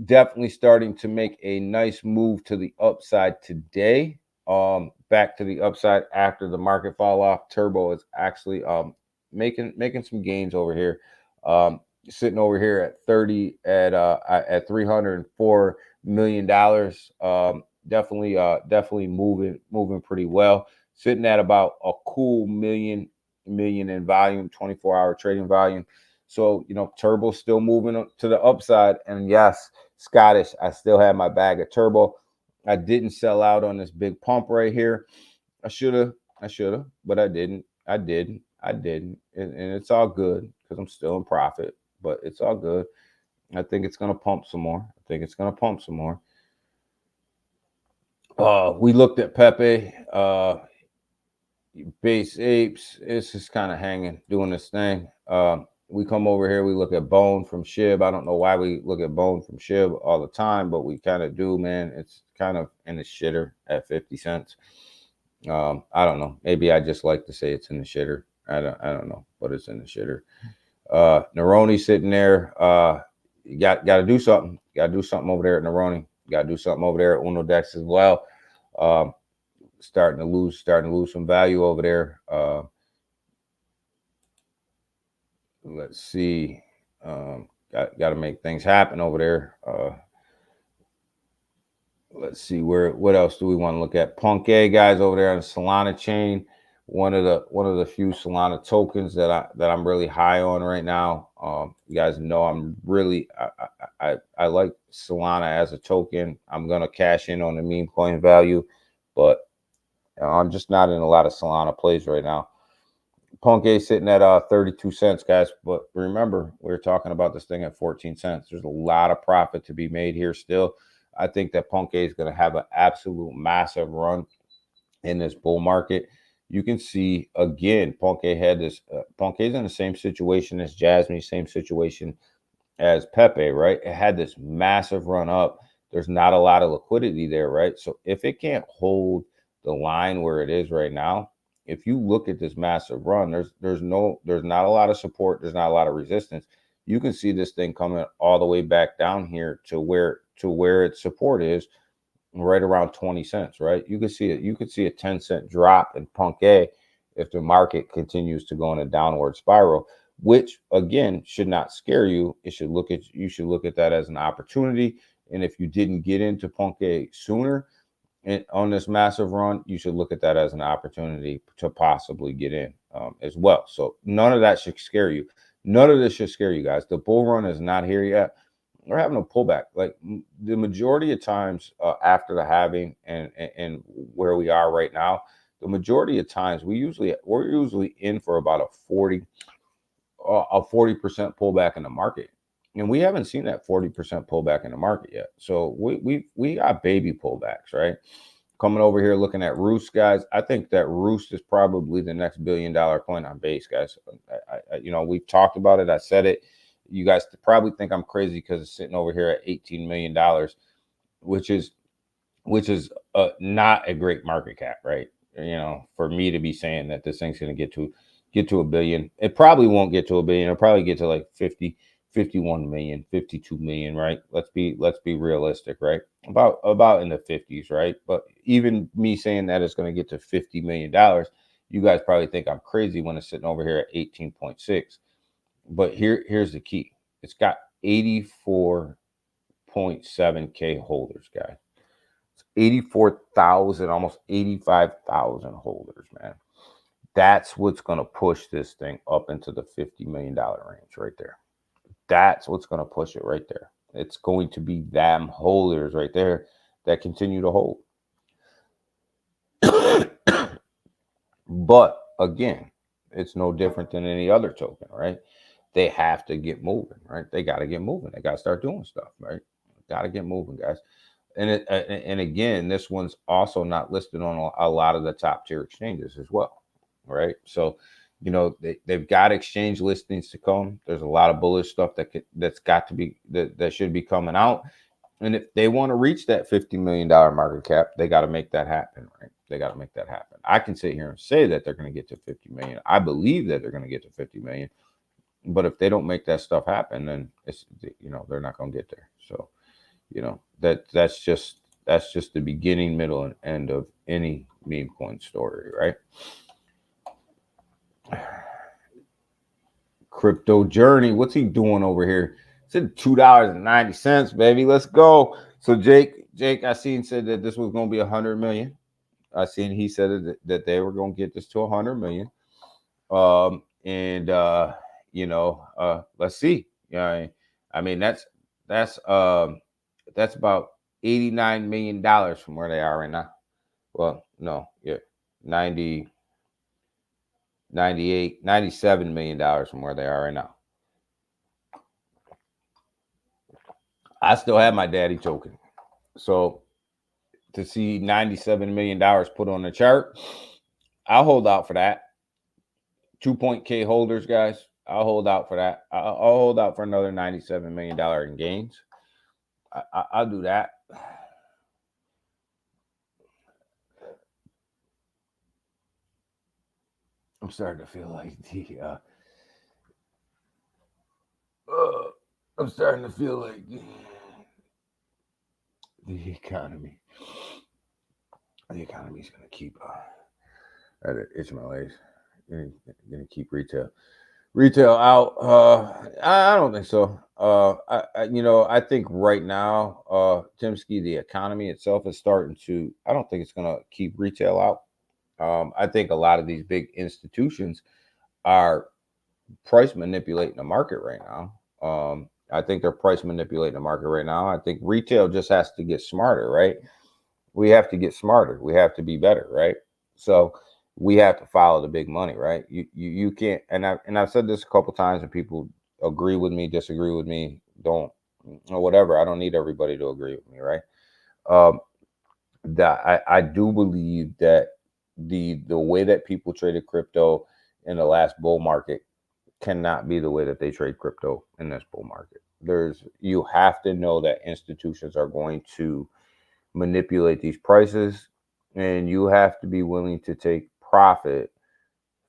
Definitely starting to make a nice move to the upside today. Back to the upside after the market fall off. Turbo is actually making some gains over here. Sitting over here at $304 million. Definitely moving pretty well. Sitting at about a cool million in volume, 24-hour trading volume. So, Turbo's still moving to the upside. And yes, Scottish, I still have my bag of Turbo. I didn't sell out on this big pump right here. I should have, but I didn't. I didn't. And it's all good because I'm still in profit, but it's all good. I think it's going to pump some more. I think it's going to pump some more. We looked at Pepe, Base Apes. It's just kind of hanging, doing this thing. We come over here, we look at Bone from SHIB. I don't know why we look at Bone from SHIB all the time, but we kind of do, man. It's kind of in the shitter at 50 cents. I don't know. Maybe I just like to say it's in the shitter. I don't know, but it's in the shitter. Neroni sitting there. You got to do something. Got to do something over there at Neroni. Got to do something over there at Uno Dex as well. Starting to lose some value over there. Let's see. Got to make things happen over there. Let's see what else do we want to look at? Punk A guys over there on the Solana chain. One of the few Solana tokens that I'm really high on right now. You guys know I'm really I like Solana as a token. I'm gonna cash in on the meme coin value, but I'm just not in a lot of Solana plays right now. Punk A sitting at 32 cents, guys. But remember, we were talking about this thing at 14 cents. There's a lot of profit to be made here still. I think that Punk A is going to have an absolute massive run in this bull market. You can see, again, Punk A had this. Punk A is in the same situation as Jasmine, same situation as Pepe, right? It had this massive run up. There's not a lot of liquidity there, right? So if it can't hold the line where it is right now, if you look at this massive run, there's not a lot of support, there's not a lot of resistance. You can see this thing coming all the way back down here to where its support is, right around 20 cents, right? You could see it. You could see a 10-cent drop in Punk A if the market continues to go in a downward spiral, which again should not scare you. You should look at that as an opportunity. And if you didn't get into Punk A sooner on this massive run, you should look at that as an opportunity to possibly get in as well. So none of that should scare you. None of this should scare you guys. The bull run is not here yet. We're having a pullback. Like the majority of times after the halving and where we are right now, the majority of times we're usually in for about a 40% pullback in the market. And we haven't seen that 40% pullback in the market yet. So we got baby pullbacks, right? Coming over here looking at Roost, guys. I think that Roost is probably the next $1 billion coin on Base, guys. We've talked about it. I said it. You guys probably think I'm crazy because it's sitting over here at $18 million, which is not a great market cap, right? For me to be saying that this thing's going to get to $1 billion. It probably won't get to $1 billion. It'll probably get to like 50, 51 million, 52 million, right? Let's be realistic, right? About in the 50s, right? But even me saying that it's going to get to $50 million, you guys probably think I'm crazy when it's sitting over here at 18.6. But here's the key. It's got 84.7K holders, guys. It's 84,000, almost 85,000 holders, man. That's what's going to push this thing up into the $50 million range right there. That's what's going to push it right there. It's going to be them holders right there that continue to hold. But again, it's no different than any other token, right? They have to get moving, right? They got to get moving. They got to start doing stuff, right? Got to get moving, guys. And again, this one's also not listed on a lot of the top tier exchanges as well, right? So, they've got exchange listings to come. There's a lot of bullish stuff that should be coming out. And if they want to reach that $50 million market cap, they got to make that happen, right? They got to make that happen. I can sit here and say that they're going to get to 50 million. I believe that they're going to get to 50 million. But if they don't make that stuff happen, then it's they're not going to get there. So, that's just the beginning, middle, and end of any meme coin story, right? Crypto Journey, what's he doing over here? It's at $2.90, baby. Let's go. So Jake, I seen said that this was going to be 100 million. I seen he said that they were going to get this to 100 million. Let's see. Yeah, I mean that's about $89 million from where they are right now. Well, no, yeah, 97 million dollars from where they are right now. I still have my daddy token. So to see $97 million put on the chart, I'll hold out for that. 2.K holders, guys. I'll hold out for that. I'll hold out for another $97 million in gains. I'll do that. I'm starting to feel like I'm starting to feel like the economy. The economy is going to keep itch my legs. Going to keep retail out. I don't think so. I think right now, Timsky, the economy itself is starting to. I don't think it's going to keep retail out. I think a lot of these big institutions are price manipulating the market right now. I think they're price manipulating the market right now. I think retail just has to get smarter, right? We have to get smarter. We have to be better, right? So we have to follow the big money, right? You can't. And I've said this a couple times, and people agree with me, disagree with me, don't, or whatever. I don't need everybody to agree with me, right? That I do believe that the way that people traded crypto in the last bull market cannot be the way that they trade crypto in this bull market. You have to know that institutions are going to manipulate these prices, and you have to be willing to take profit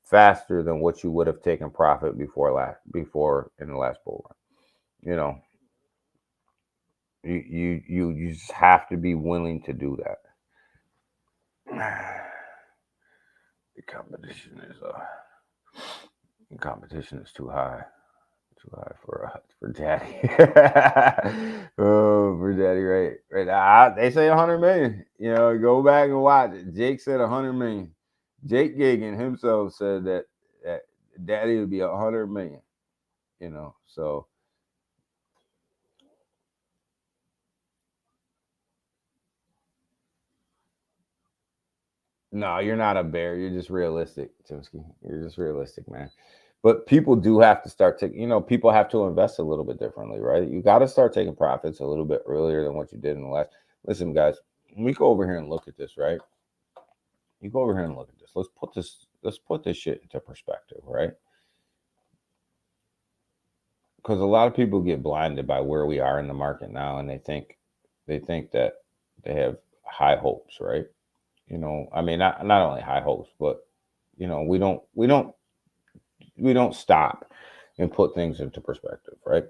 faster than what you would have taken profit before in the last bull run. You just have to be willing to do that. The competition is too high for daddy. Oh, for daddy, right now, they say 100 million. Go back and watch it. Jake said 100 million. Jake Gagan himself said that daddy would be 100 million. So no, you're not a bear. You're just realistic, Timsky. You're just realistic, man. But people do have to start taking, people have to invest a little bit differently, right? You got to start taking profits a little bit earlier than what you did in the last. Listen, guys, we go over here and look at this, right? You go over here and look at this. Let's put this shit into perspective, right? Because a lot of people get blinded by where we are in the market now, and they think that they have high hopes, right? I mean, not only high hopes, but we don't stop and put things into perspective, right?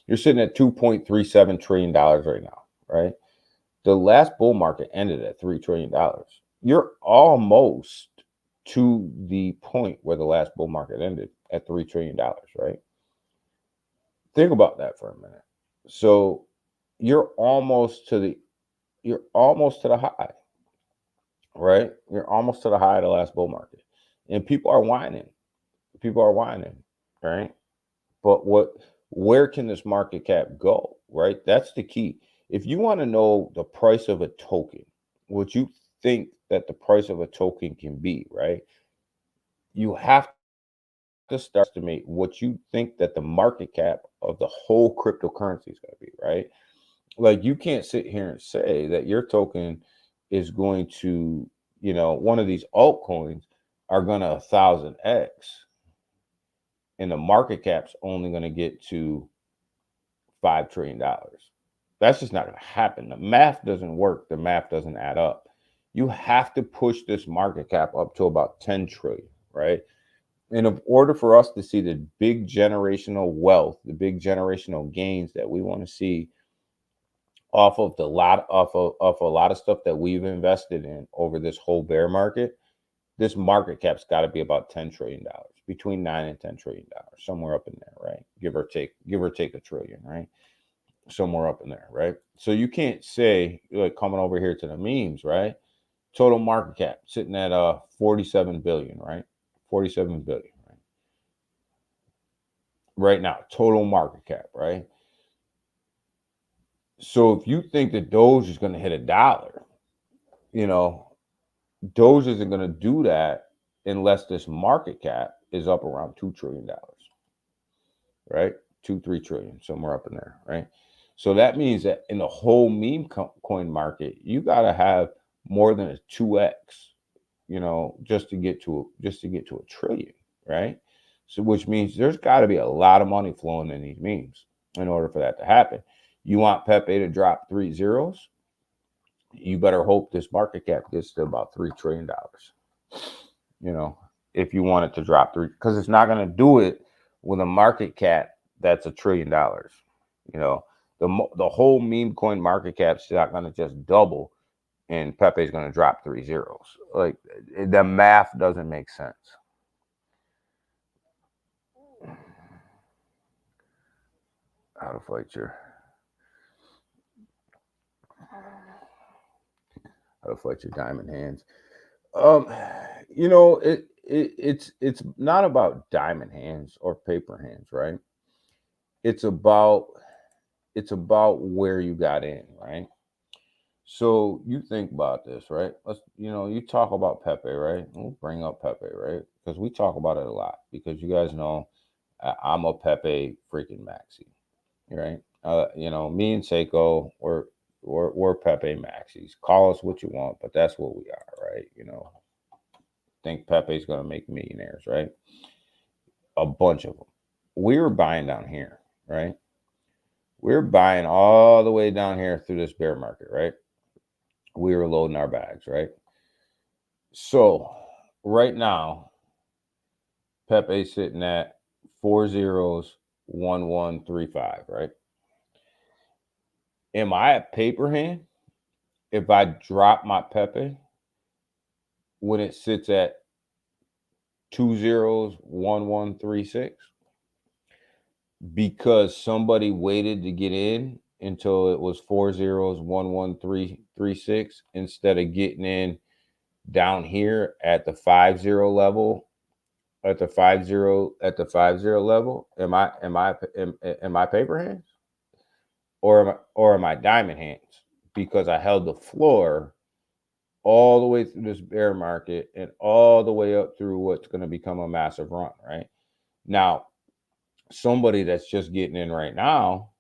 You're sitting at $2.37 trillion right now, right? The last bull market ended at $3 trillion. You're almost to the point where the last bull market ended at $3 trillion, right? Think about that for a minute. So you're almost to the high, right? You're almost to the high of the last bull market, and people are whining, right? But where can this market cap go, right? That's the key. If you want to know the price of a token, what you think that the price of a token can be, right? You have to start to estimate what you think that the market cap of the whole cryptocurrency is going to be, right? Like, you can't sit here and say that your token is going to, one of these altcoins are going to 1,000x, and the market cap's only going to get to $5 trillion. That's just not going to happen. The math doesn't work. The math doesn't add up. You have to push this market cap up to about 10 trillion, right? And in order for us to see the big generational wealth, the big generational gains that we want to see off of a lot of stuff that we've invested in over this whole bear market, this market cap's got to be about $10 trillion, between $9 and $10 trillion, somewhere up in there, right? Give or take a trillion, right? Somewhere up in there, right? So you can't say, like, coming over here to the memes, right? Total market cap sitting at 47 billion, right? 47 billion, right? Right now, total market cap, right? So if you think that Doge is going to hit $1, Doge isn't going to do that unless this market cap is up around $2 trillion, right? 2-3 trillion, somewhere up in there, right? So that means that in the whole meme coin market, you got to have more than a 2x, just to get to a trillion, right? So which means there's got to be a lot of money flowing in these memes in order for that to happen. You want Pepe to drop 3 zeros, you better hope this market cap gets to about $3 trillion. If you want it to drop 3, because it's not going to do it with a market cap that's $1 trillion. The whole meme coin market cap is not going to just double and Pepe is going to drop 3 zeros. Like, the math doesn't make sense. How to fight your diamond hands. It's not about diamond hands or paper hands, right? It's about where you got in, right? So you think about this, right? You talk about Pepe, right? We'll bring up Pepe, right? Because we talk about it a lot. Because you guys know I'm a Pepe freaking maxi, right? Me and Seiko, we're Pepe maxis. Call us what you want, but that's what we are, right? Think Pepe's gonna make millionaires, right? A bunch of them. We were buying down here, right? We're buying all the way down here through this bear market, right? We were loading our bags, right? So right now, Pepe's sitting at 4-0-1-1-3-5, right? Am I a paper hand if I drop my Pepe when it sits at 2-0-1-1-3-6? Because somebody waited to get in until it was 4-0-1-1-3-6 instead of getting in down here at the 5-0 level, at the 5-0 level. Am I paper hands or am I diamond hands? Because I held the floor all the way through this bear market and all the way up through what's going to become a massive run, right? Now, somebody that's just getting in right now,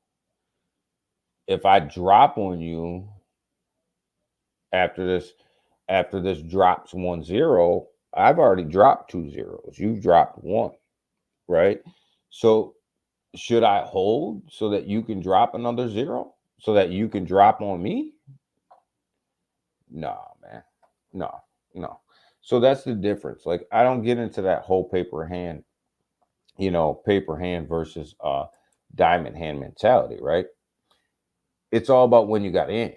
if I drop on you after this drops 1-0, I've already dropped 2 zeros. You've dropped 1, right? So should I hold so that you can drop another 0 so that you can drop on me? No, man. No. So that's the difference. Like, I don't get into that whole paper hand versus diamond hand mentality, right? It's all about when you got in.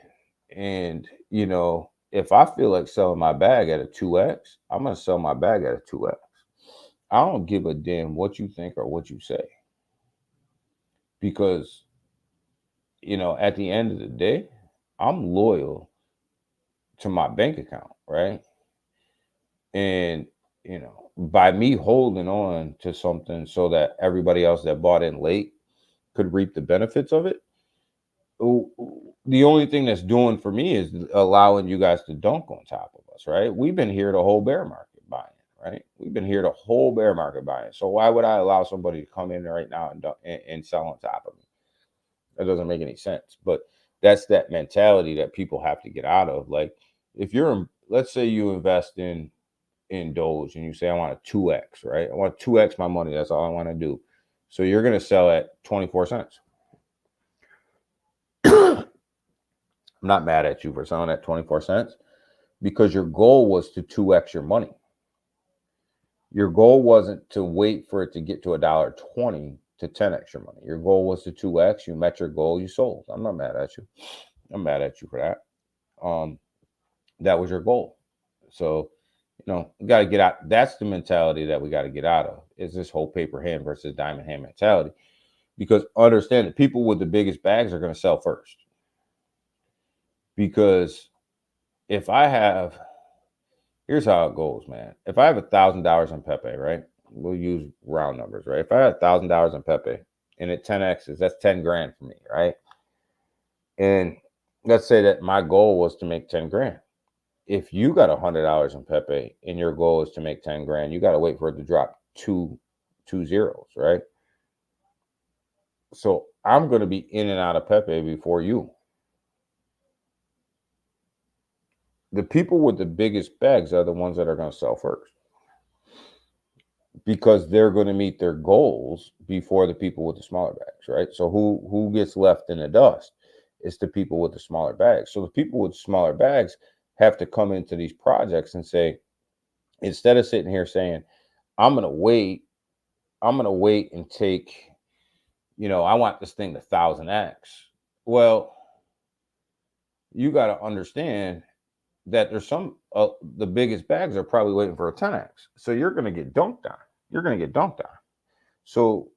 And, if I feel like selling my bag at a 2x, I'm going to sell my bag at a 2x. I don't give a damn what you think or what you say. Because, at the end of the day, I'm loyal to my bank account, right? And, by me holding on to something so that everybody else that bought in late could reap the benefits of it, the only thing that's doing for me is allowing you guys to dunk on top of us, right? We've been here the whole bear market buying, right? We've been here the whole bear market buying. So why would I allow somebody to come in right now and sell on top of me? That doesn't make any sense. But that's that mentality that people have to get out of. Like, if let's say you invest in Doge and you say, I want a 2x, right? I want 2x my money. That's all I want to do. So you're going to sell at 24 cents. I'm not mad at you for selling at 24 cents because your goal was to 2x your money. Your goal wasn't to wait for it to get to $1.20 to 10x your money. Your goal was to 2x. You met your goal. You sold. I'm not mad at you. I'm mad at you for that. That was your goal. So, we got to get out. That's the mentality that we got to get out of, is this whole paper hand versus diamond hand mentality. Because understand that people with the biggest bags are going to sell first. Because here's how it goes, man. If I have $1,000 on Pepe, right? We'll use round numbers, right? If I have $1,000 on Pepe and it 10x's, that's 10 grand for me, right? And let's say that my goal was to make 10 grand. If you got $100 on Pepe and your goal is to make 10 grand, you got to wait for it to drop two zeros, right? So I'm going to be in and out of Pepe before you. The people with the biggest bags are the ones that are going to sell first, because they're going to meet their goals before the people with the smaller bags, right? So who gets left in the dust? It's the people with the smaller bags. So the people with smaller bags have to come into these projects and say, instead of sitting here saying, I'm going to wait and take, I want this thing to 1000x. Well, you got to understand that there's some the biggest bags are probably waiting for a 10x. So you're going to get dunked on. You're going to get dunked on. So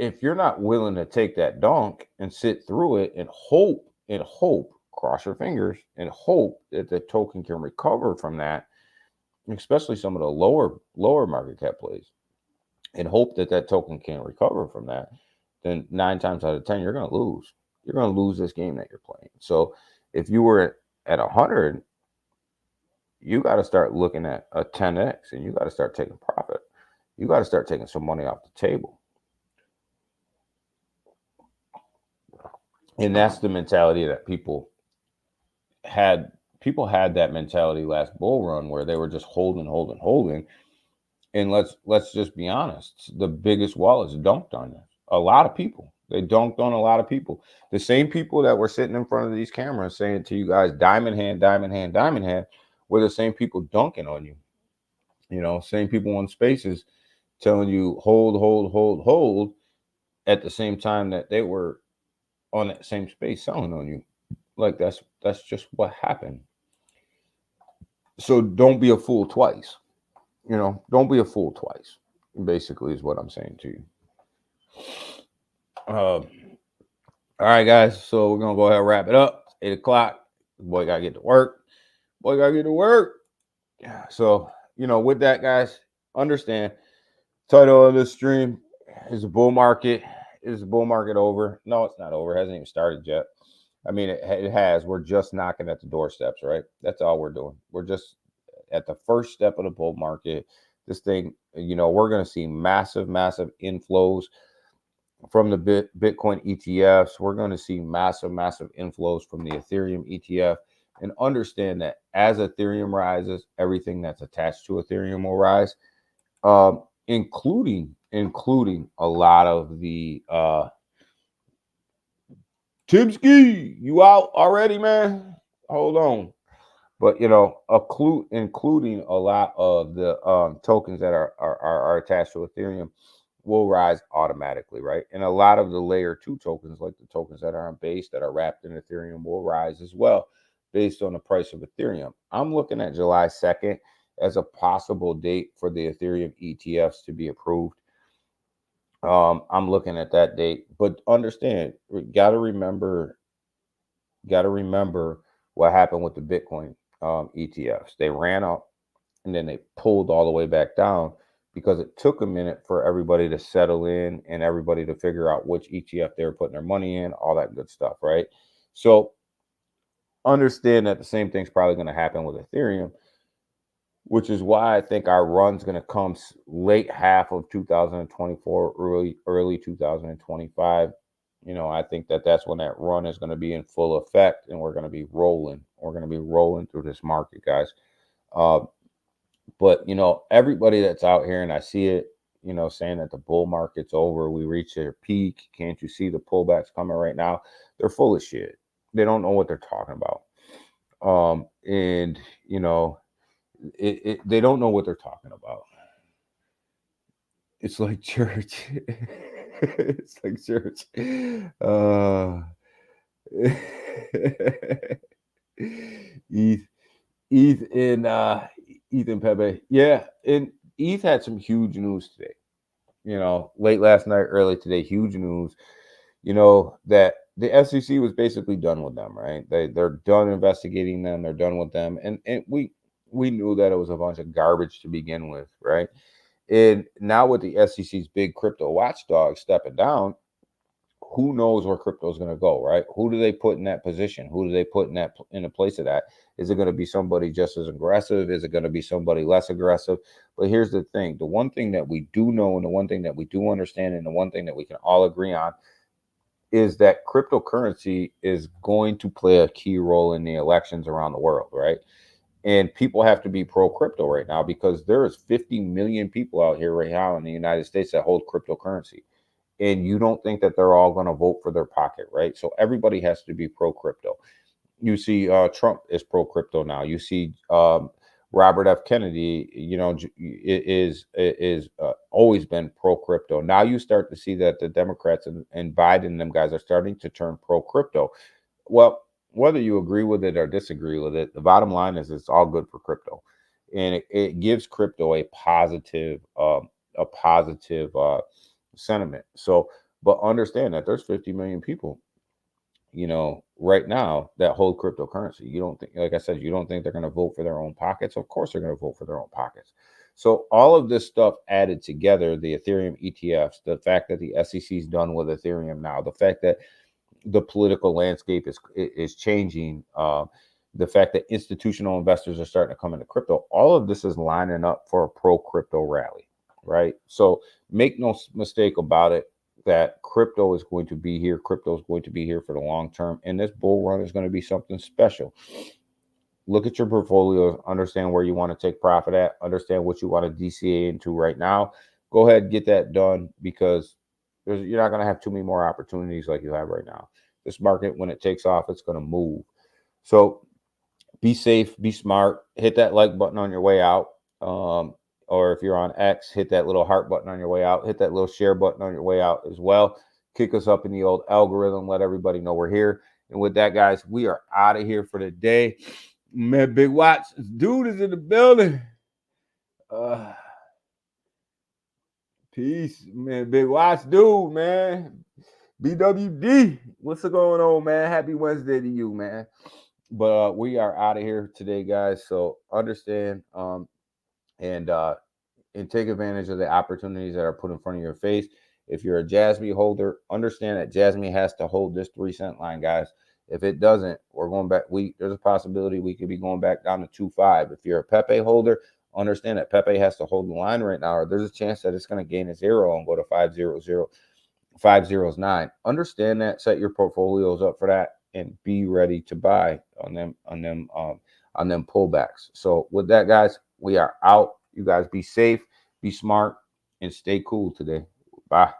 if you're not willing to take that dunk and sit through it and hope, cross your fingers and hope that the token can recover from that, especially some of the lower market cap plays, and hope that that token can recover from that, then 9 times out of 10 you're going to lose. You're going to lose this game that you're playing. So if you were at 100, you got to start looking at a 10x, and you got to start taking profit. You got to start taking some money off the table. And that's the mentality that people had. People had that mentality last bull run where they were just holding. And let's just be honest. The biggest wallets dunked on this. A lot of people. They dunked on a lot of people. The same people that were sitting in front of these cameras saying to you guys, diamond hand, were the same people dunking on you. Same people on spaces telling you hold, at the same time that they were on that same space selling on you. Like that's just what happened. So don't be a fool twice. Don't be a fool twice, basically, is what I'm saying to you. All right, guys. So we're gonna go ahead and wrap it up. It's 8 o'clock. Boy gotta get to work. Yeah. So, with that, guys, understand title of this stream is a bull market. Is the bull market over? No, it's not over. It hasn't even started yet. I mean, it has. We're just knocking at the doorsteps, right? That's all we're doing. We're just at the first step of the bull market. This thing, we're going to see massive inflows from the Bitcoin ETFs. We're going to see massive inflows from the Ethereum ETF. And understand that as Ethereum rises, everything that's attached to Ethereum will rise, including a lot of the Timsky, you out already, man? Hold on. But including a lot of the tokens that are attached to Ethereum will rise automatically, right? And a lot of the layer 2 tokens, like the tokens that are on Base that are wrapped in Ethereum, will rise as well, based on the price of Ethereum. I'm looking at July 2nd as a possible date for the Ethereum ETFs to be approved. I'm looking at that date, but understand, gotta remember what happened with the Bitcoin ETFs. They ran up and then they pulled all the way back down because it took a minute for everybody to settle in and everybody to figure out which ETF they were putting their money in, all that good stuff, right? So understand that the same thing's probably going to happen with Ethereum, which is why I think our run's going to come late half of 2024, early 2025. I think that's when that run is going to be in full effect, and we're going to be rolling. We're going to be rolling through this market, guys. But everybody that's out here, and I see it, saying that the bull market's over, we reached their peak. Can't you see the pullbacks coming right now? They're full of shit. They don't know what they're talking about. And they don't know what they're talking about. It's like church. It's like church. ETH and Pepe. Yeah, and ETH had some huge news today. Late last night, early today, huge news. That the SEC was basically done with them, right? They're done investigating them. They're done with them, and we knew that it was a bunch of garbage to begin with, right? And now with the SEC's big crypto watchdog stepping down, who knows where crypto is going to go, right? Who do they put in that position? Who do they put in a place of that? Is it going to be somebody just as aggressive? Is it going to be somebody less aggressive? But here's the thing. The one thing that we do know, and the one thing that we do understand, and the one thing that we can all agree on is that cryptocurrency is going to play a key role in the elections around the world, right? And people have to be pro crypto right now because there is 50 million people out here right now in the United States that hold cryptocurrency. And you don't think that they're all going to vote for their pocket, right? So everybody has to be pro crypto. You see Trump is pro crypto now. You see Robert F. Kennedy, is always been pro crypto. Now you start to see that the Democrats and Biden and them guys are starting to turn pro crypto. Well, whether you agree with it or disagree with it, the bottom line is it's all good for crypto, and it gives crypto a positive sentiment. So, but understand that there's 50 million people, right now that hold cryptocurrency. You don't think, like I said, you don't think they're going to vote for their own pockets? Of course they're going to vote for their own pockets. So all of this stuff added together, the Ethereum ETFs, the fact that the SEC's done with Ethereum now, the fact that the political landscape is changing, the fact that institutional investors are starting to come into crypto, all of this is lining up for a pro crypto rally, right? So make no mistake about it, that crypto is going to be here. Crypto is going to be here for the long term, and this bull run is going to be something special. Look at your portfolio, understand where you want to take profit at, understand what you want to DCA into right now. Go ahead and get that done, because you're not going to have too many more opportunities like you have right now. This market, when it takes off, it's going to move. So be safe, be smart, hit that like button on your way out. Or if you're on X, hit that little heart button on your way out. Hit that little share button on your way out as well. Kick us up in the old algorithm. Let everybody know we're here. And with that, guys, we are out of here for the day. Man, Big Watts, dude is in the building. Peace, man. Big Watts, dude, man. BWD, what's going on, man? Happy Wednesday to you, man. But we are out of here today, guys. So understand and take advantage of the opportunities that are put in front of your face. If you're a Jasmy holder, understand that Jasmy has to hold this 3-cent line, guys. If it doesn't, we're going back. There's a possibility we could be going back down to 2.5. If you're a Pepe holder, understand that Pepe has to hold the line right now, or there's a chance that it's going to gain a 0 and go to 509. Understand that. Set your portfolios up for that, and be ready to buy on them pullbacks. So with that, guys, we are out. You guys be safe, be smart, and stay cool today. Bye.